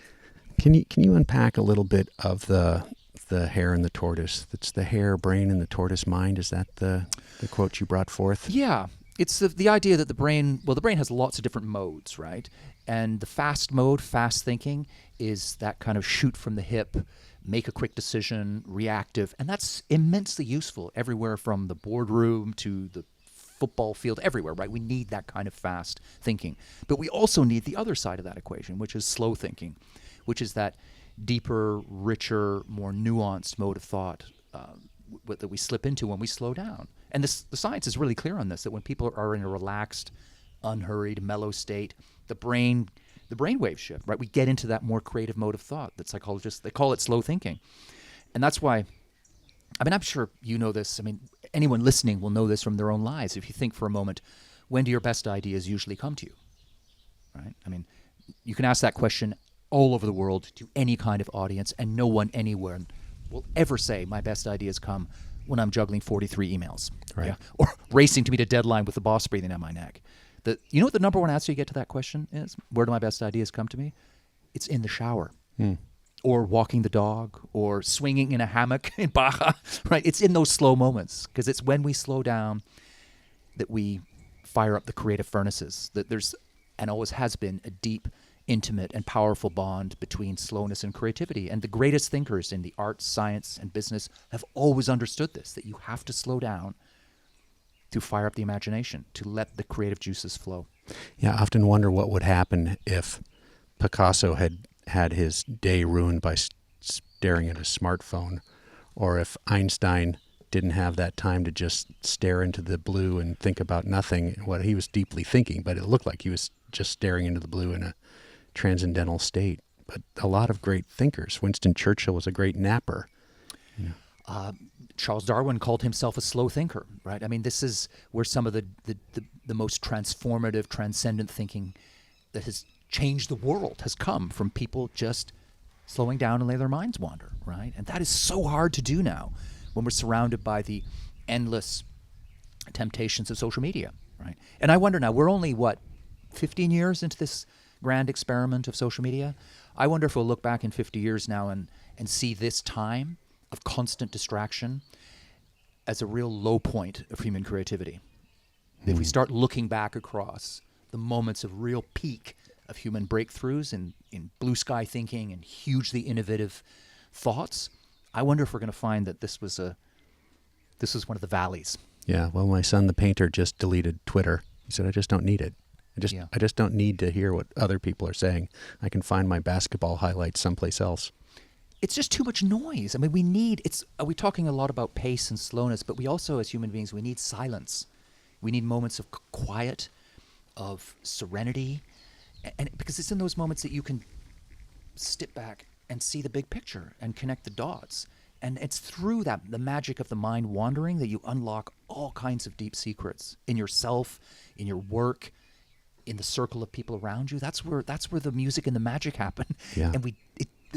can you unpack a little bit of the hare and the tortoise? That's the hare brain and the tortoise mind. Is that the quote you brought forth? Yeah. It's the idea that the brain has lots of different modes, right? And the fast mode, fast thinking, is that kind of shoot from the hip, make a quick decision, reactive. And that's immensely useful everywhere from the boardroom to the football field, everywhere, right? We need that kind of fast thinking. But we also need the other side of that equation, which is slow thinking, which is that deeper, richer, more nuanced mode of thought that we slip into when we slow down. And the science is really clear on this, that when people are in a relaxed, unhurried, mellow state, the brain waves shift, right? We get into that more creative mode of thought that psychologists, they call it slow thinking. And that's why, I mean, I'm sure you know this. I mean, anyone listening will know this from their own lives. If you think for a moment, when do your best ideas usually come to you, right? I mean, you can ask that question all over the world to any kind of audience, and no one anywhere will ever say my best ideas come when I'm juggling 43 emails, right? Yeah? Or racing to meet a deadline with the boss breathing down my neck. You know what the number one answer you get to that question is? Where do my best ideas come to me? It's in the shower, or walking the dog, or swinging in a hammock in Baja, right? It's in those slow moments, because it's when we slow down that we fire up the creative furnaces, that there's, and always has been, a deep, intimate, and powerful bond between slowness and creativity. And the greatest thinkers in the arts, science, and business have always understood this, that you have to slow down to fire up the imagination, to let the creative juices flow. Yeah, I often wonder what would happen if Picasso had his day ruined by staring at his smartphone, or if Einstein didn't have that time to just stare into the blue and think about nothing, what he was deeply thinking, but it looked like he was just staring into the blue in a transcendental state. But a lot of great thinkers, Winston Churchill was a great napper. Charles Darwin called himself a slow thinker, right? I mean, this is where some of the most transformative, transcendent thinking that has changed the world has come from people just slowing down and letting their minds wander, right? And that is so hard to do now when we're surrounded by the endless temptations of social media, right? And I wonder now, we're only, 15 years into this grand experiment of social media? I wonder if we'll look back in 50 years now and see this time of constant distraction as a real low point of human creativity. If we start looking back across the moments of real peak of human breakthroughs in blue sky thinking and hugely innovative thoughts, I wonder if we're going to find that this was one of the valleys. Yeah, well, my son, the painter, just deleted Twitter. He said, I just don't need it. I just don't need to hear what other people are saying. I can find my basketball highlights someplace else. It's just too much noise. I mean, we're talking a lot about pace and slowness, but we also, as human beings, we need silence. We need moments of quiet, of serenity, and because it's in those moments that you can step back and see the big picture and connect the dots. And it's through that, the magic of the mind wandering, that you unlock all kinds of deep secrets in yourself, in your work, in the circle of people around you. That's where the music and the magic happen. Yeah. And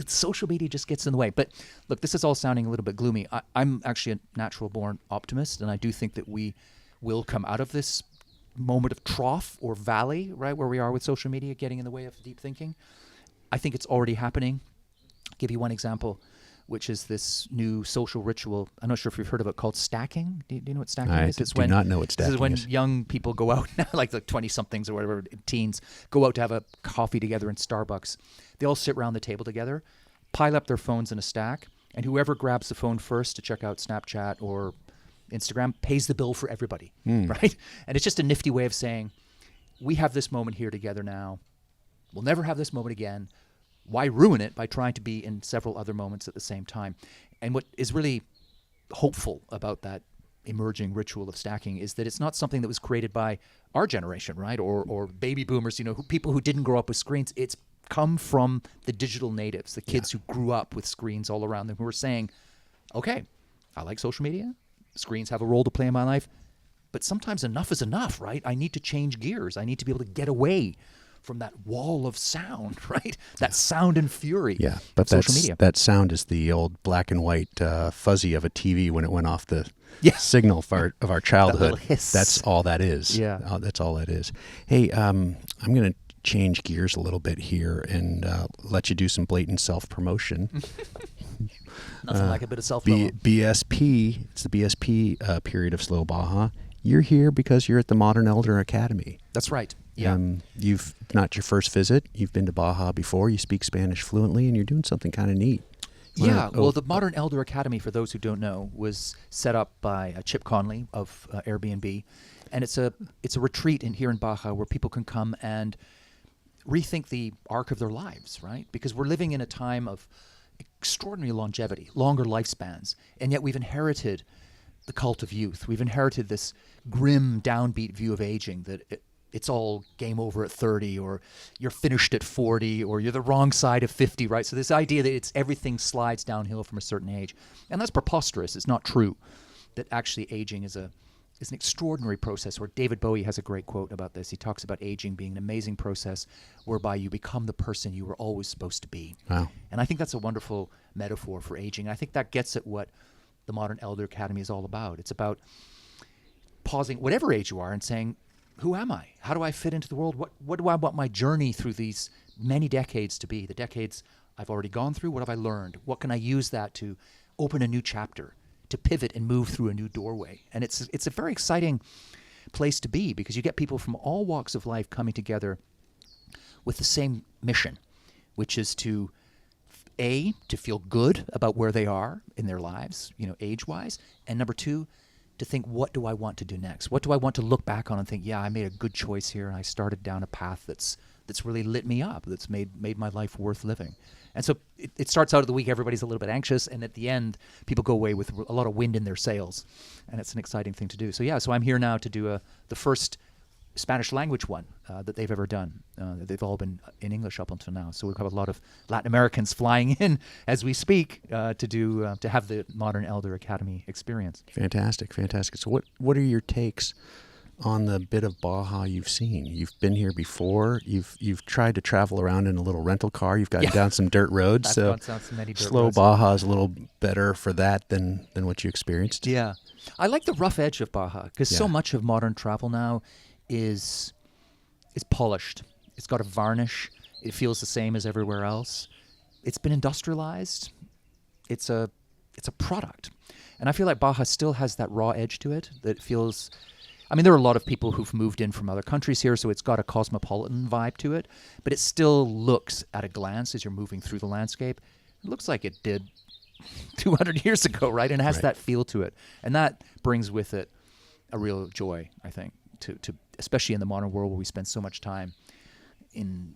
social media just gets in the way. But look, this is all sounding a little bit gloomy. I'm actually a natural-born optimist, and I do think that we will come out of this moment of trough or valley, right, where we are with social media getting in the way of deep thinking. I think it's already happening. I'll give you one example, which is this new social ritual. I'm not sure if you've heard of it, called stacking. Do you know what stacking is? I do not know what stacking is. This is when young people go out, like the 20-somethings or whatever, teens, go out to have a coffee together in Starbucks. They all sit around the table together, pile up their phones in a stack, and whoever grabs the phone first to check out Snapchat or Instagram pays the bill for everybody, right? And it's just a nifty way of saying, we have this moment here together now. We'll never have this moment again. Why ruin it by trying to be in several other moments at the same time? And what is really hopeful about that emerging ritual of stacking is that it's not something that was created by our generation, right? Or baby boomers, people who didn't grow up with screens. It's come from the digital natives, the kids who grew up with screens all around them, who were saying, okay, I like social media. Screens have a role to play in my life. But sometimes enough is enough, right? I need to change gears. I need to be able to get away from that wall of sound, right? That sound and fury. Yeah, but social media. That sound is the old black and white fuzzy of a TV when it went off the signal of our childhood. That little hiss. That's all that is. Yeah. That's all that is. Hey, I'm going to change gears a little bit here and let you do some blatant self-promotion. Nothing like a bit of self-promo. BSP, it's the BSP period of Slow Baja. You're here because you're at the Modern Elder Academy. That's right. Yeah. You've not your first visit. You've been to Baja before. You speak Spanish fluently, and you're doing something kind of neat. Yeah, well, the Modern Elder Academy, for those who don't know, was set up by Chip Conley of Airbnb, and it's a retreat here in Baja where people can come and rethink the arc of their lives, right? Because we're living in a time of extraordinary longevity, longer lifespans, and yet we've inherited the cult of youth. We've inherited this grim, downbeat view of aging that it's all game over at 30, or you're finished at 40, or you're the wrong side of 50, right? So this idea that everything slides downhill from a certain age, and that's preposterous. It's not true. That actually aging is an extraordinary process. Where David Bowie has a great quote about this. He talks about aging being an amazing process whereby you become the person you were always supposed to be. Wow. And I think that's a wonderful metaphor for aging. I think that gets at what the Modern Elder Academy is all about. It's about pausing, whatever age you are, and saying, who am I? How do I fit into the world? What do I want my journey through these many decades to be? The decades I've already gone through, what have I learned? What can I use that to open a new chapter, to pivot and move through a new doorway? And it's a very exciting place to be, because you get people from all walks of life coming together with the same mission, which is to feel good about where they are in their lives, age-wise, and number two, to think, what do I want to do next? What do I want to look back on and think, yeah, I made a good choice here, and I started down a path that's really lit me up, that's made my life worth living. And so it starts out of the week, everybody's a little bit anxious, and at the end, people go away with a lot of wind in their sails, and it's an exciting thing to do. So yeah, so I'm here now to do the first Spanish language one that they've ever done. They've all been in English up until now. So we've got a lot of Latin Americans flying in as we speak to have the Modern Elder Academy experience. Fantastic. So what are your takes on the bit of Baja you've seen? You've been here before. You've tried to travel around in a little rental car. You've gotten down some dirt roads. I've so gone down some many dirt slow roads. Baja is a little better for that than what you experienced. Yeah. I like the rough edge of Baja, because so Yeah. much of modern travel now is polished. It's got a varnish. It feels the same as everywhere else. It's been industrialized. It's a product. And I feel like Baja still has that raw edge to it that feels... I mean, there are a lot of people who've moved in from other countries here, so it's got a cosmopolitan vibe to it, but it still looks, at a glance, as you're moving through the landscape, it looks like it did 200 years ago, right? And it has that feel to it. And that brings with it a real joy, I think, to especially in the modern world where we spend so much time in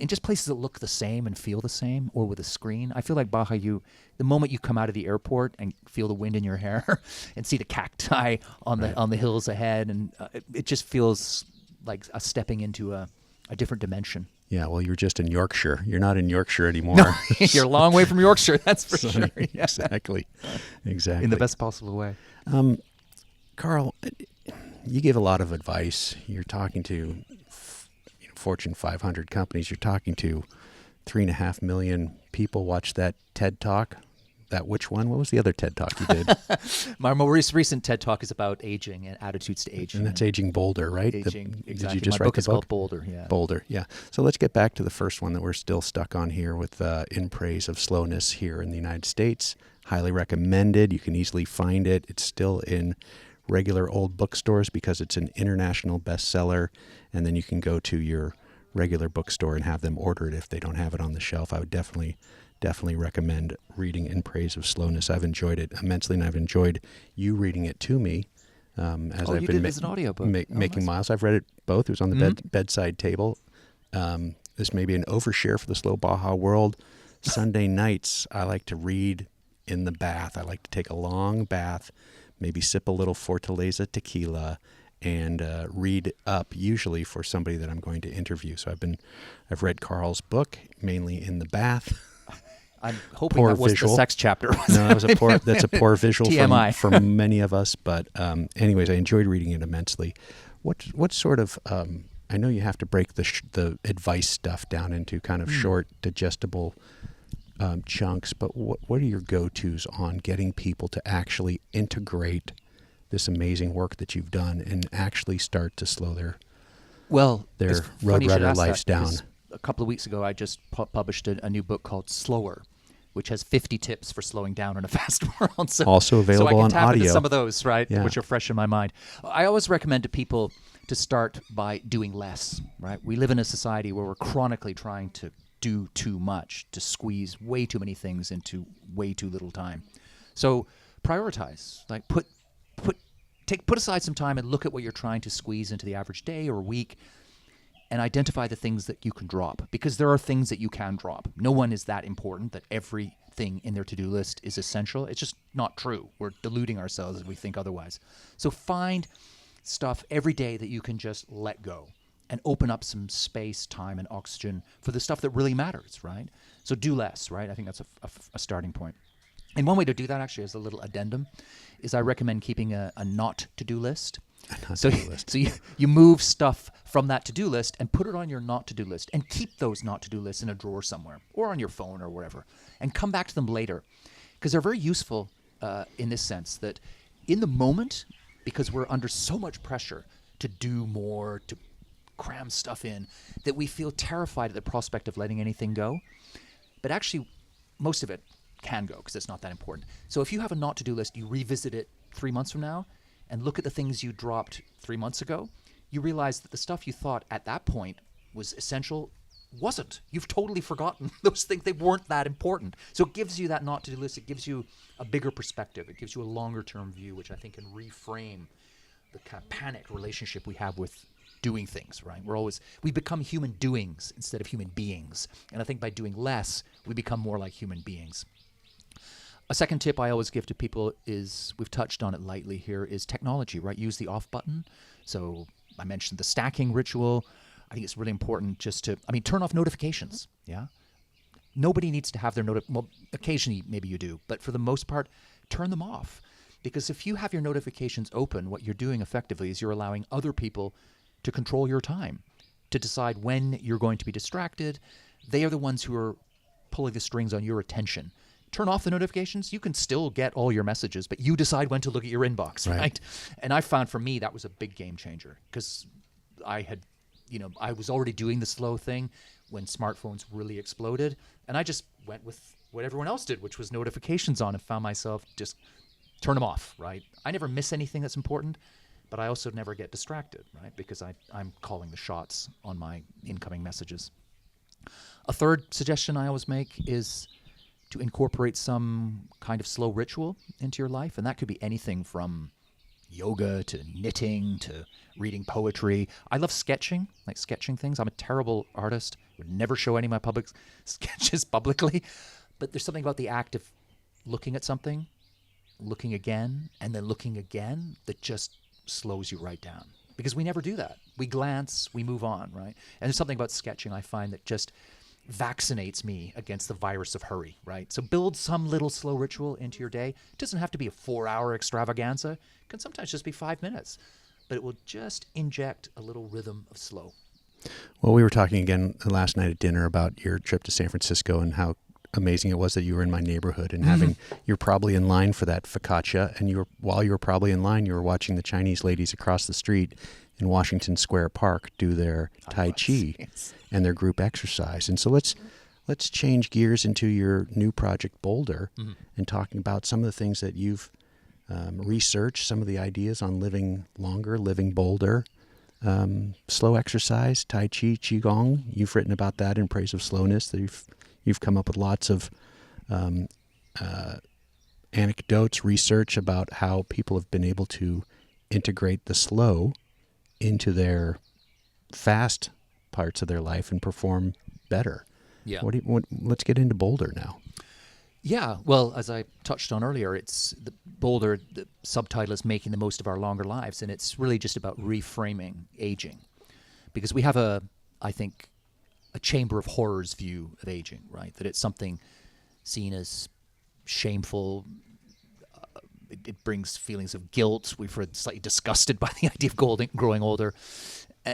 just places that look the same and feel the same, or with a screen. I feel like Baja, the moment you come out of the airport and feel the wind in your hair and see the cacti on the hills ahead, and it just feels like stepping into a different dimension. Yeah, well, you're just in Yorkshire. You're not in Yorkshire anymore. No, you're a long way from Yorkshire, that's for sure. Yeah. Exactly. In the best possible way. Carl, you give a lot of advice. You're talking to Fortune 500 companies. You're talking to 3.5 million people. Watch that TED Talk. Which one? What was the other TED Talk you did? My most recent TED Talk is about aging and attitudes to aging. And that's Aging Boulder, right? Aging, exactly. Did you just My write book the is called Boulder, yeah. Boulder, yeah. So let's get back to the first one that we're still stuck on here with In Praise of Slowness here in the United States. Highly recommended. You can easily find it. It's still in regular old bookstores because it's an international bestseller, and then you can go to your regular bookstore and have them order it if they don't have it on the shelf. I would definitely recommend reading In Praise of Slowness. I've enjoyed it immensely, and I've enjoyed you reading it to me as I've you been did it as an audiobook. making Nice. miles. I've read it both. It was on the bedside table. This may be an overshare for the slow Baja world. Sunday nights, I like to read in the bath. I like to take a long bath, maybe sip a little Fortaleza tequila, and read up, usually for somebody that I'm going to interview. So I've read Carl's book mainly in the bath. I'm hoping Poor that wasn't visual. the sex chapter. No, that's a poor visual TMI. for many of us. But anyways, I enjoyed reading it immensely. What sort of I know you have to break the advice stuff down into kind of short, digestible chunks. But what are your go-tos on getting people to actually integrate this amazing work that you've done and actually start to slow their it's road funny you should runner ask lives that, down? because a couple of weeks ago, I just published a new book called Slower, which has 50 tips for slowing down in a fast world. So, Also available so I can on tap into audio. some of those, right, Yeah. which are fresh in my mind. I always recommend to people to start by doing less, right? We live in a society where we're chronically trying to do too much, to squeeze way too many things into way too little time. So prioritize. Like put aside some time and look at what you're trying to squeeze into the average day or week, and identify the things that you can drop, because there are things that you can drop. No one is that important that everything in their to-do list is essential. It's just not true. We're deluding ourselves if we think otherwise. So find stuff every day that you can just let go and open up some space, time, and oxygen for the stuff that really matters, right? So do less, right? I think that's a starting point. And one way to do that, actually, as a little addendum, is I recommend keeping a not to-do list. So you move stuff from that to-do list and put it on your not to-do list, and keep those not to-do lists in a drawer somewhere or on your phone or wherever, and come back to them later, because they're very useful in this sense that in the moment, because we're under so much pressure to do more, to cram stuff in, that we feel terrified at the prospect of letting anything go. But actually, most of it can go because it's not that important. So if you have a not to-do list, you revisit it 3 months from now and look at the things you dropped 3 months ago, you realize that the stuff you thought at that point was essential wasn't. You've totally forgotten those things. They weren't that important. So it gives you that not to-do list. It gives you a bigger perspective. It gives you a longer-term view, which I think can reframe the kind of panicked relationship we have with doing things, right? We become human doings instead of human beings. And I think by doing less, we become more like human beings. A second tip I always give to people is, we've touched on it lightly here, is technology, right? Use the off button. So I mentioned the stacking ritual. I think it's really important just to, turn off notifications, yeah? Nobody needs to have their well, occasionally maybe you do, but for the most part, turn them off. Because if you have your notifications open, what you're doing effectively is you're allowing other people to control your time, to decide when you're going to be distracted. They are the ones who are pulling the strings on your attention. Turn off the notifications. You can still get all your messages, but you decide when to look at your inbox, right? And I found for me that was a big game changer, because I was already doing the slow thing when smartphones really exploded, and I just went with what everyone else did, which was notifications on, and found myself just turn them off, right? I never miss anything that's important, but I also never get distracted, right? Because I'm calling the shots on my incoming messages. A third suggestion I always make is to incorporate some kind of slow ritual into your life. And that could be anything from yoga to knitting to reading poetry. I love sketching, like sketching things. I'm a terrible artist. Would never show any of my public sketches publicly. But there's something about the act of looking at something, looking again, and then looking again that just slows you right down. Because we never do that. We glance, we move on, right? And there's something about sketching I find that just vaccinates me against the virus of hurry, right? So build some little slow ritual into your day. It doesn't have to be a 4-hour extravaganza. It can sometimes just be 5 minutes. But it will just inject a little rhythm of slow. Well, we were talking again last night at dinner about your trip to San Francisco and how amazing it was that you were in my neighborhood and you're probably in line for that focaccia, and while you were probably in line, you were watching the Chinese ladies across the street in Washington Square Park do their Tai Chi and their group exercise. And so let's change gears into your new project, Boulder, and talking about some of the things that you've researched, some of the ideas on living longer, living bolder, slow exercise, Tai Chi, Qigong. You've written about that in Praise of Slowness. That you've come up with lots of anecdotes, research about how people have been able to integrate the slow into their fast parts of their life and perform better. Yeah. Let's get into Boulder now. Yeah. Well, as I touched on earlier, it's the Boulder, the subtitle is Making the Most of Our Longer Lives. And it's really just about reframing aging, because we have I think, a chamber of horrors view of aging, right? That it's something seen as shameful. It brings feelings of guilt. We've heard slightly disgusted by the idea of growing older.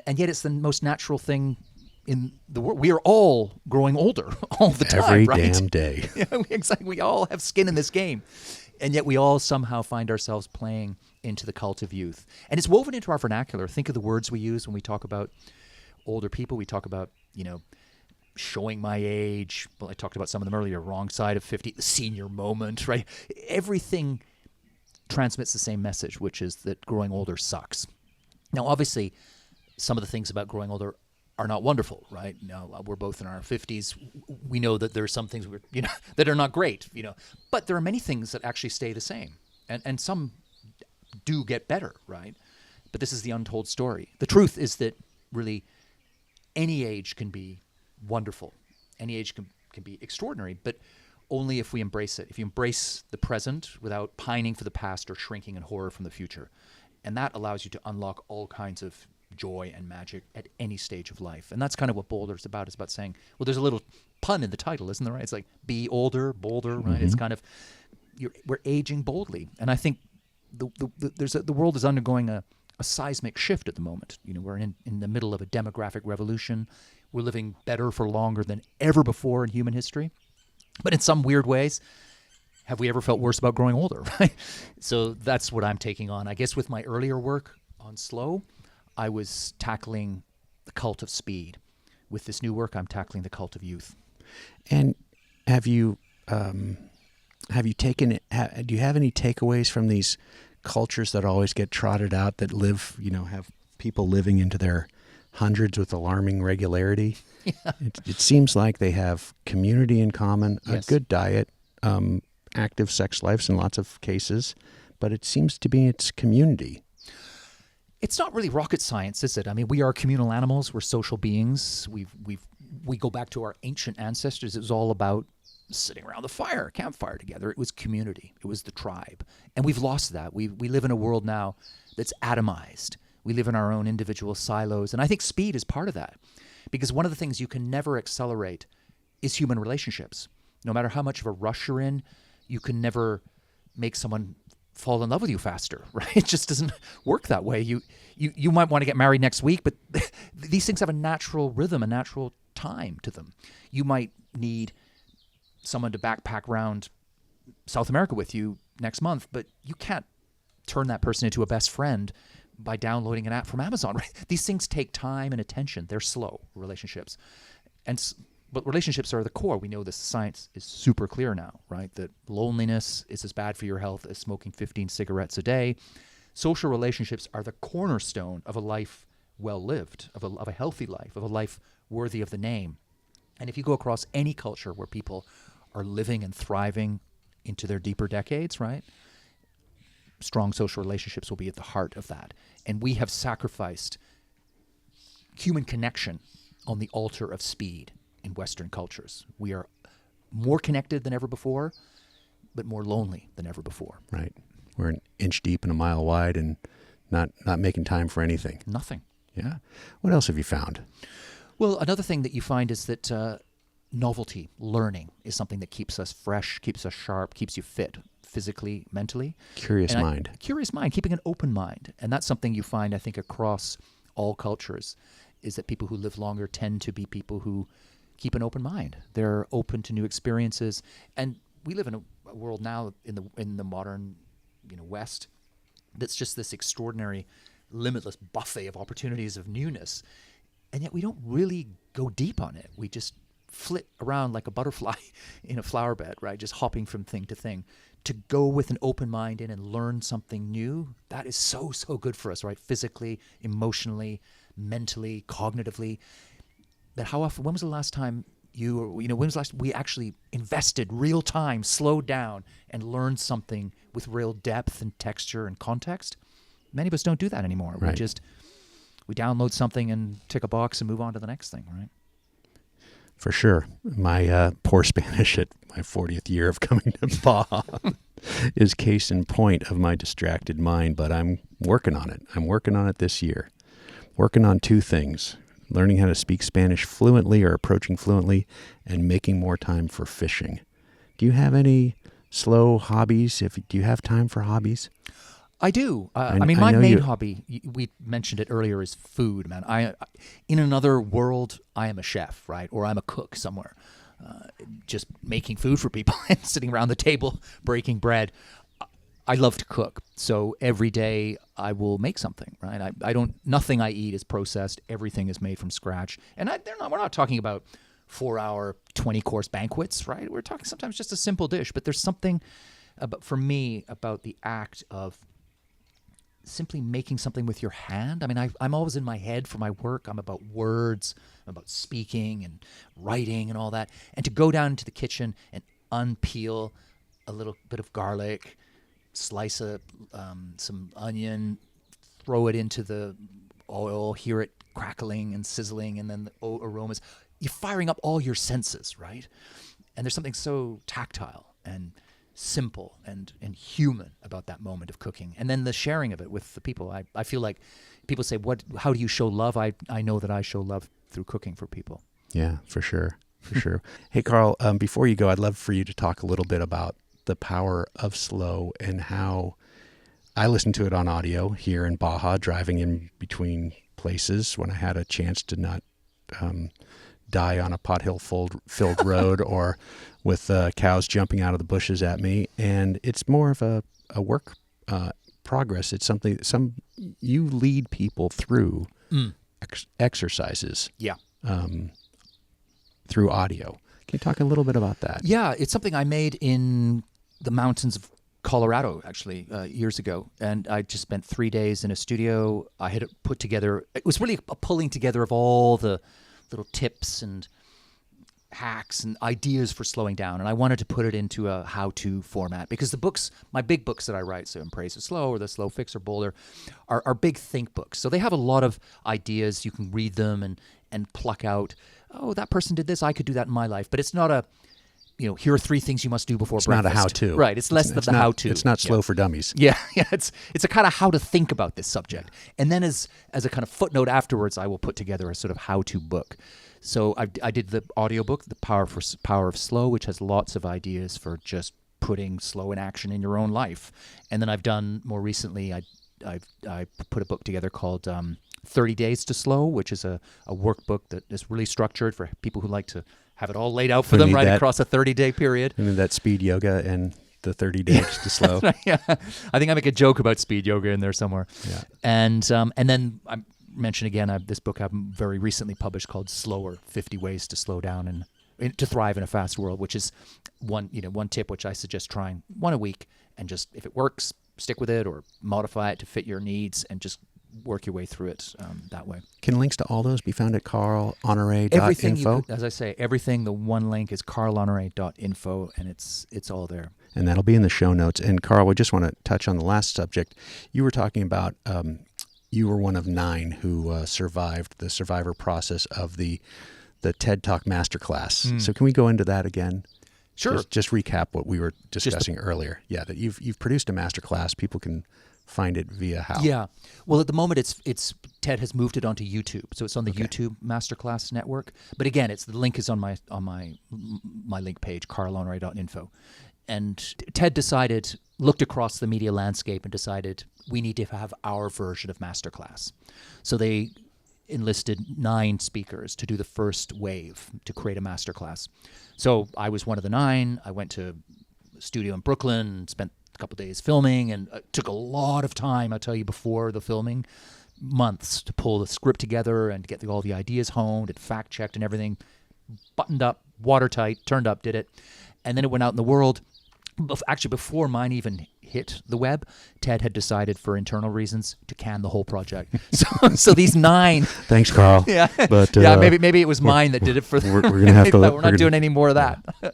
And yet it's the most natural thing in the world. We are all growing older all the time, every right? damn day. Exactly. We all have skin in this game. And yet we all somehow find ourselves playing into the cult of youth. And it's woven into our vernacular. Think of the words we use when we talk about older people. We talk about, showing my age. Well, I talked about some of them earlier. Wrong side of 50, the senior moment, right? Everything transmits the same message, which is that growing older sucks. Now, obviously, some of the things about growing older are not wonderful, right? Now, we're both in our 50s. We know that there are some things that are not great, but there are many things that actually stay the same, and some do get better, right? But this is the untold story. The truth is that really any age can be wonderful. Any age can be extraordinary, but only if we embrace it. If you embrace the present without pining for the past or shrinking in horror from the future. And that allows you to unlock all kinds of joy and magic at any stage of life. And that's kind of what Boulder is about. It's about saying, well, there's a little pun in the title, isn't there, right? It's like, be older, bolder, right? It's kind of, we're aging boldly. And I think the world is undergoing a seismic shift at the moment. We're in the middle of a demographic revolution. We're living better for longer than ever before in human history. But in some weird ways, have we ever felt worse about growing older, right? So that's what I'm taking on. I guess with my earlier work on Slow, I was tackling the cult of speed. With this new work, I'm tackling the cult of youth. And have you taken? Do you have any takeaways from these cultures that always get trotted out that live, have people living into their hundreds with alarming regularity? Yeah. It seems like they have community in common, Yes. a good diet, active sex lives in lots of cases, but it seems to be it's community. It's not really rocket science, is it? I mean, we are communal animals. We're social beings. We go back to our ancient ancestors. It was all about sitting around the fire, campfire together. It was community. It was the tribe. And we've lost that. We live in a world now that's atomized. We live in our own individual silos. And I think speed is part of that. Because one of the things you can never accelerate is human relationships. No matter how much of a rush you're in, you can never make someone fall in love with you faster, right? It just doesn't work that way. You might want to get married next week, but these things have a natural rhythm, a natural time to them. You might need someone to backpack around South America with you next month, but you can't turn that person into a best friend by downloading an app from Amazon, right? These things take time and attention. They're slow, relationships. But relationships are the core. We know this. Science is super clear now, right? That loneliness is as bad for your health as smoking 15 cigarettes a day. Social relationships are the cornerstone of a life well lived, of a healthy life, of a life worthy of the name. And if you go across any culture where people are living and thriving into their deeper decades, right? Strong social relationships will be at the heart of that. And we have sacrificed human connection on the altar of speed in Western cultures. We are more connected than ever before, but more lonely than ever before. Right. We're an inch deep and a mile wide and not making time for anything. Nothing. Yeah. What else have you found? Well, another thing that you find is that novelty, learning, is something that keeps us fresh, keeps us sharp, keeps you fit physically, mentally. Curious mind. Curious mind, keeping an open mind. And that's something you find, I think, across all cultures, is that people who live longer tend to be people who keep an open mind. They're open to new experiences. And we live in a world now in the modern West that's just this extraordinary, limitless buffet of opportunities of newness. And yet we don't really go deep on it. We just flit around like a butterfly in a flower bed, right? Just hopping from thing to thing. To go with an open mind in and learn something new, that is so, so good for us, right? Physically, emotionally, mentally, cognitively. But how often, when was the last time when was the last we actually invested real time, slowed down, and learned something with real depth and texture and context? Many of us don't do that anymore. Right. We download something and tick a box and move on to the next thing, right? For sure. My poor Spanish at my 40th year of coming to Baja is case in point of my distracted mind, but I'm working on it. I'm working on it this year. Working on two things: learning how to speak Spanish fluently or approaching fluently, and making more time for fishing. Do you have any slow hobbies? Do you have time for hobbies? I do. I my know main you- hobby, we mentioned it earlier, is food, man. In another world, I am a chef, right? Or I'm a cook somewhere, just making food for people and sitting around the table, breaking bread. I love to cook. So every day I will make something, right? Nothing I eat is processed. Everything is made from scratch. And we're not talking about 4-hour, 20-course banquets, right? We're talking sometimes just a simple dish. But there's something for me about the act of simply making something with your hand. I mean, I'm always in my head for my work. I'm about words, I'm about speaking and writing and all that. And to go down into the kitchen and unpeel a little bit of garlic, slice some onion, throw it into the oil, hear it crackling and sizzling, and then the aromas. You're firing up all your senses, right? And there's something so tactile and simple and human about that moment of cooking. And then the sharing of it with the people. I feel like people say, how do you show love? I know that I show love through cooking for people. Yeah, for sure. For sure. Hey, Carl, before you go, I'd love for you to talk a little bit about the power of slow and how I listened to it on audio here in Baja, driving in between places when I had a chance to not die on a pothole-filled road or with cows jumping out of the bushes at me. And it's more of a work progress. It's something you lead people through exercises. Yeah. Through audio. Can you talk a little bit about that? Yeah, it's something I made in the mountains of Colorado, actually, years ago. And I just spent 3 days in a studio. I had put together, it was really a pulling together of all the little tips and hacks and ideas for slowing down. And I wanted to put it into a how-to format because the books, my big books that I write, so in Praise of Slow or The Slow Fix or Boulder, are big think books. So they have a lot of ideas. You can read them and pluck out, oh, that person did this, I could do that in my life. But it's not a, here are 3 things you must do before breakfast. It's not a how-to. Right, it's less of the how-to. It's not slow for dummies. Yeah, it's a kind of how to think about this subject. And then as a kind of footnote afterwards, I will put together a sort of how-to book. So I did the audiobook, The Power of Slow, which has lots of ideas for just putting slow in action in your own life. And then I've done more recently, I put a book together called 30 Days to Slow, which is a workbook that is really structured for people who like to have it all laid out for them across a 30-day period. And then that speed yoga and the 30 days to slow. Yeah, I think I make a joke about speed yoga in there somewhere. Yeah. And then I mention again this book I've very recently published called Slower: 50 Ways to Slow Down and to Thrive in a Fast World, which is one tip which I suggest trying one a week, and just if it works, stick with it or modify it to fit your needs and just work your way through it that way. Can links to all those be found at carlhonore.info? Everything, as I say, everything, the one link is carlhonore.info, and it's all there. And that'll be in the show notes. And Carl, we just want to touch on the last subject. You were talking about you were one of 9 who survived the survivor process of the TED Talk Masterclass. So can we go into that again? Sure. Just recap what we were discussing earlier. Yeah, that you've produced a masterclass. People can find it via how? Yeah. Well, at the moment, it's TED has moved it onto YouTube, so it's on the YouTube Masterclass network. But again, the link is on my link page, carlhonore.info. And TED looked across the media landscape and decided we need to have our version of Masterclass. So they enlisted 9 speakers to do the first wave to create a Masterclass. So I was one of the 9. I went to a studio in Brooklyn and spent a couple days filming, and it took a lot of time, I'll tell you, before the filming, months to pull the script together and get all the ideas honed and fact-checked and everything, buttoned up, watertight, turned up, did it. And then it went out in the world. Actually, before mine even hit the web, TED had decided for internal reasons to can the whole project. So these 9. Thanks, Carl. Yeah, but maybe it was mine that did it for. We're gonna have to. We're not doing any more of that. Yeah.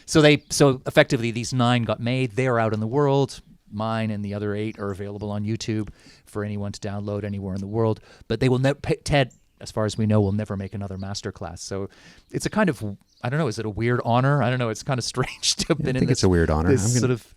So effectively these 9 got made. They are out in the world. Mine and the other 8 are available on YouTube for anyone to download anywhere in the world. But they will TED, as far as we know, will never make another masterclass. So it's a kind of, I don't know, is it a weird honor? I don't know. It's kind of strange to have been in this. I think it's a weird honor.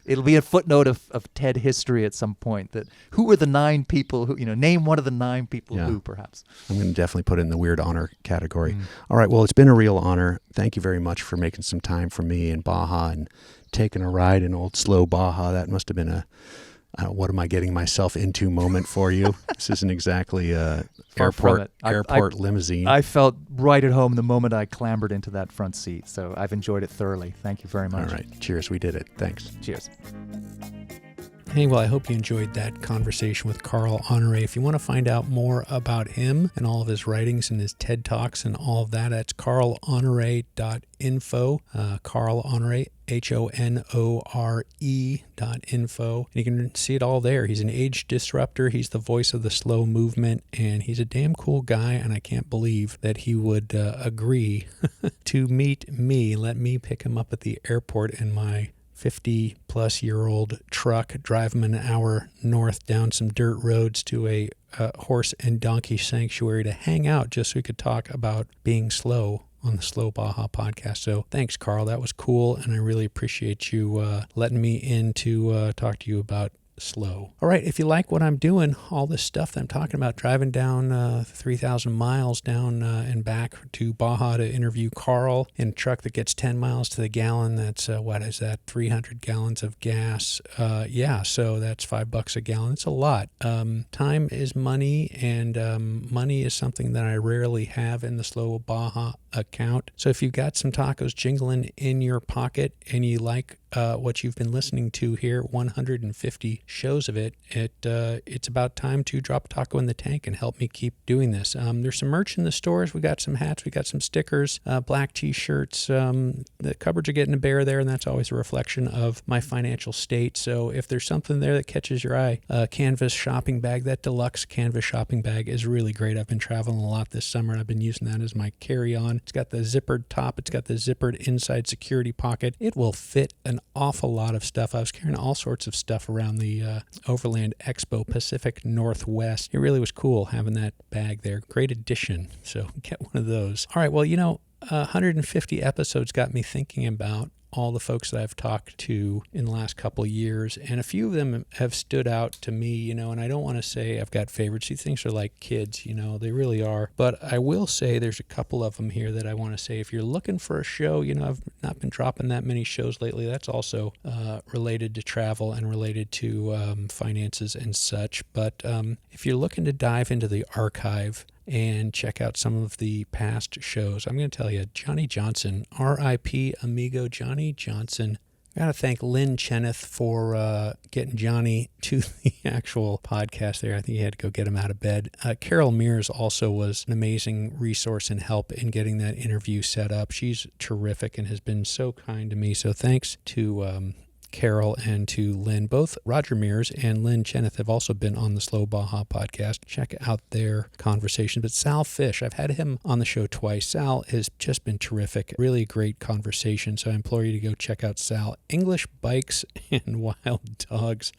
It'll be a footnote of TED history at some point that who were the 9 people who, name one of the 9 people who, perhaps. I'm going to definitely put it in the weird honor category. All right. Well, it's been a real honor. Thank you very much for making some time for me in Baja and taking a ride in old slow Baja. That must have been a what am I getting myself into moment for you. This isn't exactly airport limousine. I felt right at home the moment I clambered into that front seat. So I've enjoyed it thoroughly. Thank you very much. All right. Cheers. We did it. Thanks. Cheers. Hey, well, I hope you enjoyed that conversation with Carl Honoré. If you want to find out more about him and all of his writings and his TED Talks and all of that, that's carlhonore.info. Carl Honoré, HONORE.info. And you can see it all there. He's an age disruptor. He's the voice of the slow movement, and he's a damn cool guy, and I can't believe that he would agree to meet me, let me pick him up at the airport in my 50-plus-year-old truck, drive him an hour north down some dirt roads to a horse and donkey sanctuary to hang out just so we could talk about being slow on the Slow Baja podcast. So thanks, Carl. That was cool, and I really appreciate you letting me in to talk to you about slow. All right, if you like what I'm doing, all this stuff that I'm talking about, driving down 3,000 miles down and back to Baja to interview Carl in a truck that gets 10 miles to the gallon, that's, 300 gallons of gas. So that's $5 a gallon. It's a lot. Time is money, and money is something that I rarely have in the Slow Baja account. So if you've got some tacos jingling in your pocket and you like what you've been listening to here, 150 shows of it, it's about time to drop a taco in the tank and help me keep doing this. There's some merch in the stores. We got some hats, we got some stickers, black t-shirts. The cupboards are getting bare there, and that's always a reflection of my financial state. So if there's something there that catches your eye, canvas shopping bag, that deluxe canvas shopping bag is really great. I've been traveling a lot this summer, and I've been using that as my carry-on. It's got the zippered top. It's got the zippered inside security pocket. It will fit an awful lot of stuff. I was carrying all sorts of stuff around the Overland Expo Pacific Northwest. It really was cool having that bag there. Great addition. So get one of those. All right. Well, 150 episodes got me thinking about all the folks that I've talked to in the last couple of years, and a few of them have stood out to me, and I don't want to say I've got favorites. These things are like kids, they really are. But I will say there's a couple of them here that I want to say, if you're looking for a show, I've not been dropping that many shows lately. That's also related to travel and related to finances and such. But if you're looking to dive into the archive and check out some of the past shows, I'm going to tell you, Johnny Johnson, R.I.P. amigo Johnny Johnson. I got to thank Lynn Cheneth for getting Johnny to the actual podcast there. I think he had to go get him out of bed. Carol Mears also was an amazing resource and help in getting that interview set up. She's terrific and has been so kind to me. So thanks to Carol and to Lynn. Both Roger Mears and Lynn Cheneth have also been on the Slow Baja podcast. Check out their conversation. But Sal Fish, I've had him on the show twice. Sal has just been terrific. Really great conversation. So I implore you to go check out Sal. English Bikes and Wild Dogs.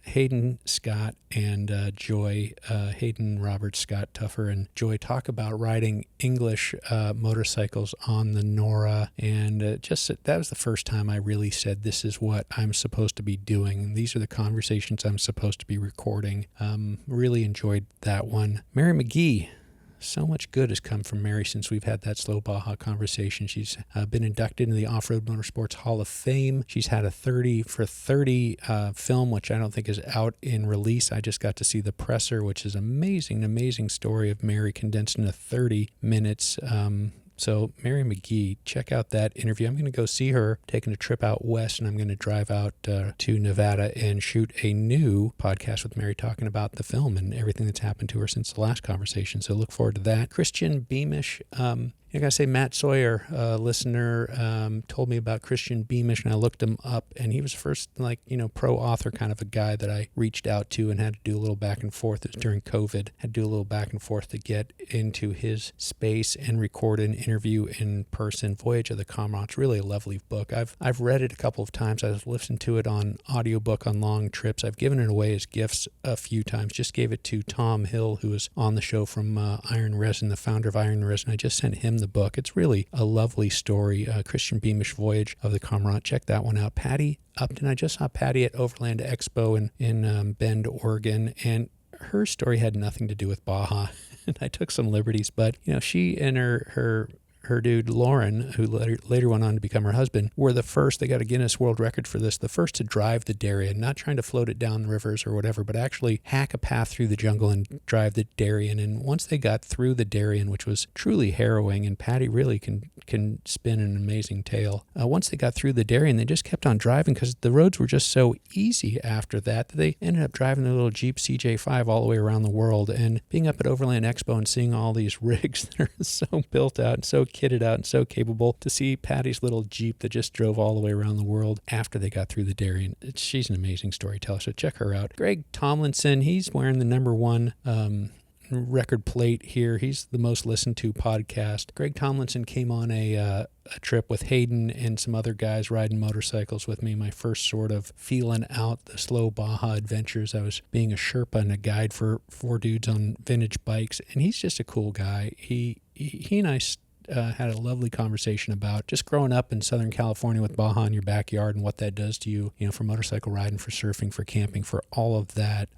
Hayden Scott and Joy, Hayden Robert Scott Tuffer and Joy talk about riding English motorcycles on the Nora, and that was the first time I really said, this is what I'm supposed to be doing. These are the conversations I'm supposed to be recording. Really enjoyed that one. Mary McGee. So much good has come from Mary since we've had that Slow Baja conversation. She's been inducted into the Off-Road Motorsports Hall of Fame. She's had a 30 for 30 film, which I don't think is out in release. I just got to see the presser, which is amazing story of Mary condensed into 30 minutes. So Mary McGee, check out that interview. I'm going to go see her, taking a trip out west, and I'm going to drive out to Nevada and shoot a new podcast with Mary talking about the film and everything that's happened to her since the last conversation. So look forward to that. Christian Beamish, I gotta say, Matt Sawyer, listener, told me about Christian Beamish, and I looked him up, and he was first, pro author kind of a guy that I reached out to and had to do a little back and forth. It was during COVID. Had to do a little back and forth to get into his space and record an interview in person. Voyage of the Comrades, really a lovely book. I've read it a couple of times. I've listened to it on audiobook on long trips. I've given it away as gifts a few times. Just gave it to Tom Hill, who was on the show from Iron Resin, the founder of Iron Resin. I just sent him the book. It's really a lovely story. Christian Beamish, Voyage of the Comrade. Check that one out. Patty Upton. I just saw Patty at Overland Expo in Bend, Oregon, and her story had nothing to do with Baja. And I took some liberties, but she and her her dude Lauren, who later went on to become her husband, were the first. They got a Guinness World Record for this. The first to drive the Darien, not trying to float it down rivers or whatever, but actually hack a path through the jungle and drive the Darien. And once they got through the Darien, which was truly harrowing, and Patty really can spin an amazing tale. Once they got through the Darien, they just kept on driving because the roads were just so easy after that they ended up driving their little Jeep CJ5 all the way around the world. And being up at Overland Expo and seeing all these rigs that are so built out and so kitted out and so capable, to see Patty's little Jeep that just drove all the way around the world after they got through the Darien. She's an amazing storyteller, so check her out. Greg Tomlinson, he's wearing the number one record plate here. He's the most listened to podcast. Greg Tomlinson came on a trip with Hayden and some other guys riding motorcycles with me. My first sort of feeling out the slow Baja adventures. I was being a Sherpa and a guide for 4 dudes on vintage bikes, and he's just a cool guy. He and I had a lovely conversation about just growing up in Southern California with Baja in your backyard and what that does to you, for motorcycle riding, for surfing, for camping, for all of that.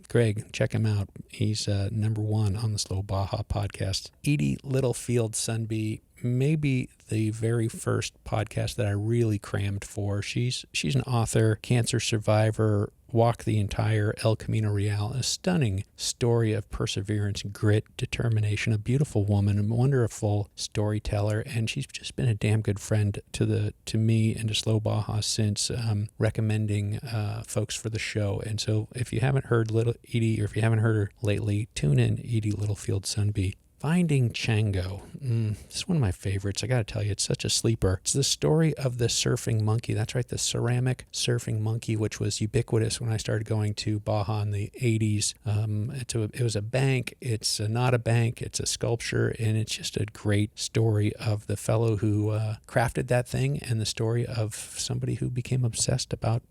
Greg, check him out. He's number one on the Slow Baja podcast. Edie Littlefield Sunby, maybe the very first podcast that I really crammed for. She's an author, cancer survivor, walked the entire El Camino Real, a stunning story of perseverance, grit, determination, a beautiful woman, a wonderful storyteller, and she's just been a damn good friend to me and to Slow Baja since recommending folks for the show. And so if you haven't heard Little Edie, or if you haven't heard her lately, tune in, Edie Littlefield Sunby. Finding Chango. This is one of my favorites. I got to tell you, it's such a sleeper. It's the story of the surfing monkey. That's right, the ceramic surfing monkey, which was ubiquitous when I started going to Baja in the 80s. It was a bank. It's not a bank. It's a sculpture, and it's just a great story of the fellow who crafted that thing, and the story of somebody who became obsessed about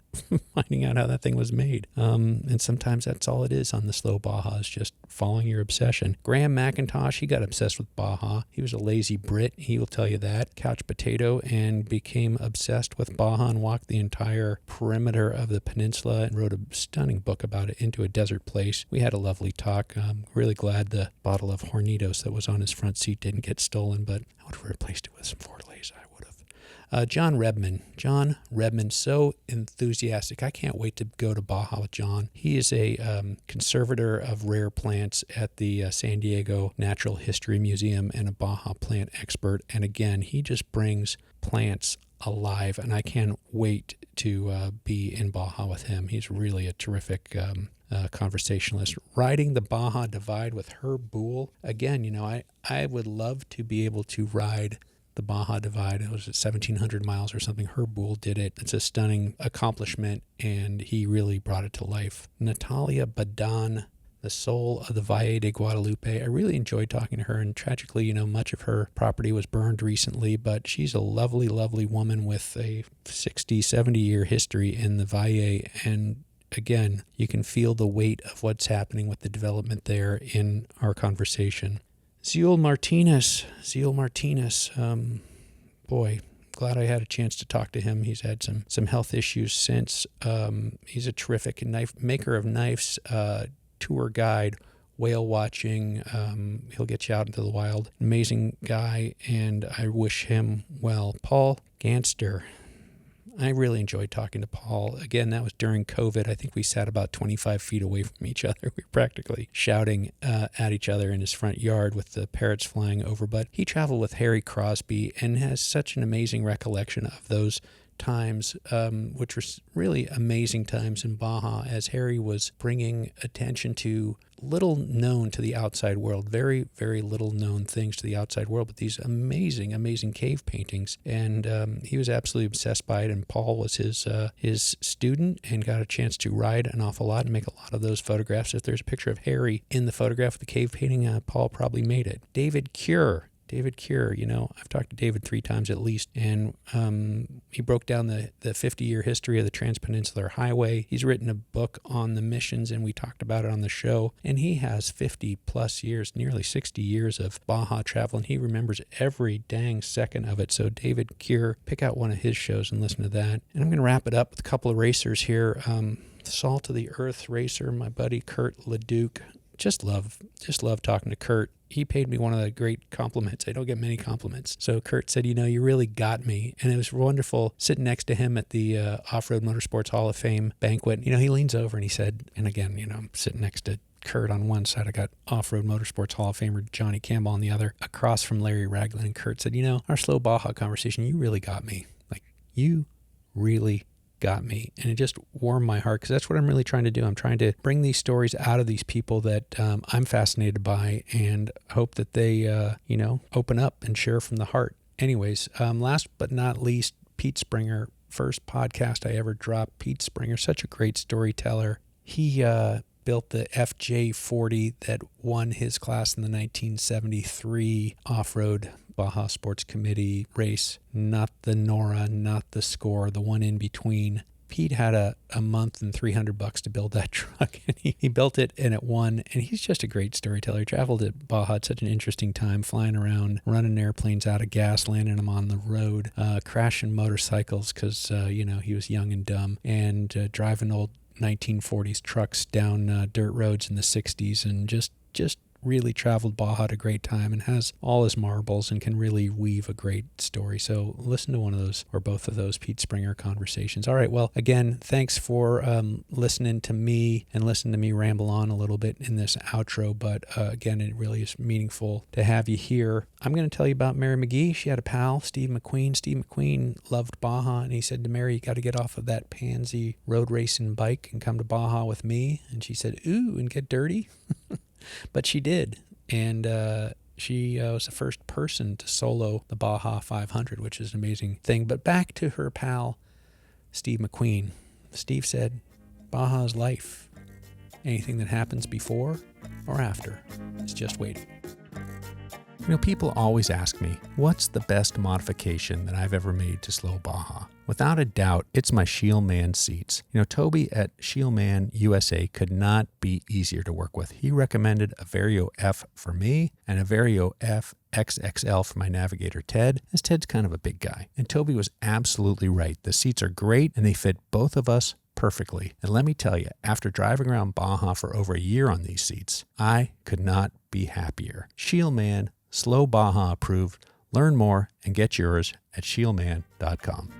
finding out how that thing was made. And sometimes that's all it is on the Slow Baja, is just following your obsession. Graham McIntosh, he got obsessed with Baja. He was a lazy Brit, he will tell you that. Couch potato, and became obsessed with Baja and walked the entire perimeter of the peninsula and wrote a stunning book about it, Into a Desert Place. We had a lovely talk. I'm really glad the bottle of Hornitos that was on his front seat didn't get stolen, but I would have replaced it with some Fortaleza. I would have. John Redman, so enthusiastic. I can't wait to go to Baja with John. He is a conservator of rare plants at the San Diego Natural History Museum and a Baja plant expert. And again, he just brings plants alive, and I can't wait to be in Baja with him. He's really a terrific conversationalist. Riding the Baja Divide with Herb Boole. Again, I would love to be able to ride the Baja Divide. It was at 1,700 miles or something. Herb Boole did it. It's a stunning accomplishment, and he really brought it to life. Natalia Badan, the soul of the Valle de Guadalupe. I really enjoyed talking to her, and tragically, much of her property was burned recently, but she's a lovely, lovely woman with a 60, 70-year history in the Valle, and again, you can feel the weight of what's happening with the development there in our conversation. Zeal Martinez, boy, glad I had a chance to talk to him. He's had some health issues since. He's a terrific maker of knives, tour guide, whale watching. He'll get you out into the wild. Amazing guy, and I wish him well. Paul Ganster. I really enjoyed talking to Paul. Again, that was during COVID. I think we sat about 25 feet away from each other. We were practically shouting at each other in his front yard with the parrots flying over. But he traveled with Harry Crosby and has such an amazing recollection of those times, which were really amazing times in Baja, as Harry was bringing attention to little known to the outside world, very, very little known things to the outside world, but these amazing, amazing cave paintings. And he was absolutely obsessed by it, and Paul was his student and got a chance to ride an awful lot and make a lot of those photographs. If there's a picture of Harry in the photograph of the cave painting, Paul probably made it. David Cure, I've talked to David 3 times at least, and he broke down the 50-year history of the Transpeninsular Highway. He's written a book on the missions, and we talked about it on the show, and he has 50-plus years, nearly 60 years of Baja travel, and he remembers every dang second of it. So David Cure, pick out one of his shows and listen to that. And I'm going to wrap it up with a couple of racers here. Salt of the Earth racer, my buddy Kurt Leduc. just love talking to Kurt. He paid me one of the great compliments. I don't get many compliments. So Kurt said, you really got me. And it was wonderful sitting next to him at the Off-Road Motorsports Hall of Fame banquet. He leans over and he said, and again, I'm sitting next to Kurt on one side. I got Off-Road Motorsports Hall of Famer Johnny Campbell on the other, across from Larry Ragland. And Kurt said, our slow Baja conversation, you really got me. Like, you really got me. And it just warmed my heart, because that's what I'm really trying to do. I'm trying to bring these stories out of these people that I'm fascinated by, and hope that they, open up and share from the heart. Anyways, last but not least, Pete Springer, first podcast I ever dropped. Pete Springer, such a great storyteller. He built the FJ40 that won his class in the 1973 off-road Baja Sports Committee race, not the Nora, not the Score, the one in between. Pete had a month and $300 to build that truck, and he built it and it won. And he's just a great storyteller. He traveled at Baja at such an interesting time, flying around, running airplanes out of gas, landing them on the road, crashing motorcycles because, he was young and dumb, and driving old 1940s trucks down dirt roads in the 60s, and just really traveled Baja at a great time, and has all his marbles and can really weave a great story. So listen to one of those or both of those Pete Springer conversations. All right. Well, again, thanks for listening to me and listening to me ramble on a little bit in this outro. But again, it really is meaningful to have you here. I'm going to tell you about Mary McGee. She had a pal, Steve McQueen. Steve McQueen loved Baja, and he said to Mary, you got to get off of that pansy road racing bike and come to Baja with me. And she said, ooh, and get dirty. But she did, and she was the first person to solo the Baja 500, which is an amazing thing. But back to her pal, Steve McQueen. Steve said, Baja is life. Anything that happens before or after is just waiting. People always ask me, what's the best modification that I've ever made to slow Baja? Without a doubt, it's my Sheelman seats. Toby at Sheelman USA could not be easier to work with. He recommended a Vario F for me and a Vario F XXL for my navigator Ted, as Ted's kind of a big guy. And Toby was absolutely right. The seats are great and they fit both of us perfectly. And let me tell you, after driving around Baja for over a year on these seats, I could not be happier. Sheelman, slow Baja approved. Learn more and get yours at sheelman.com.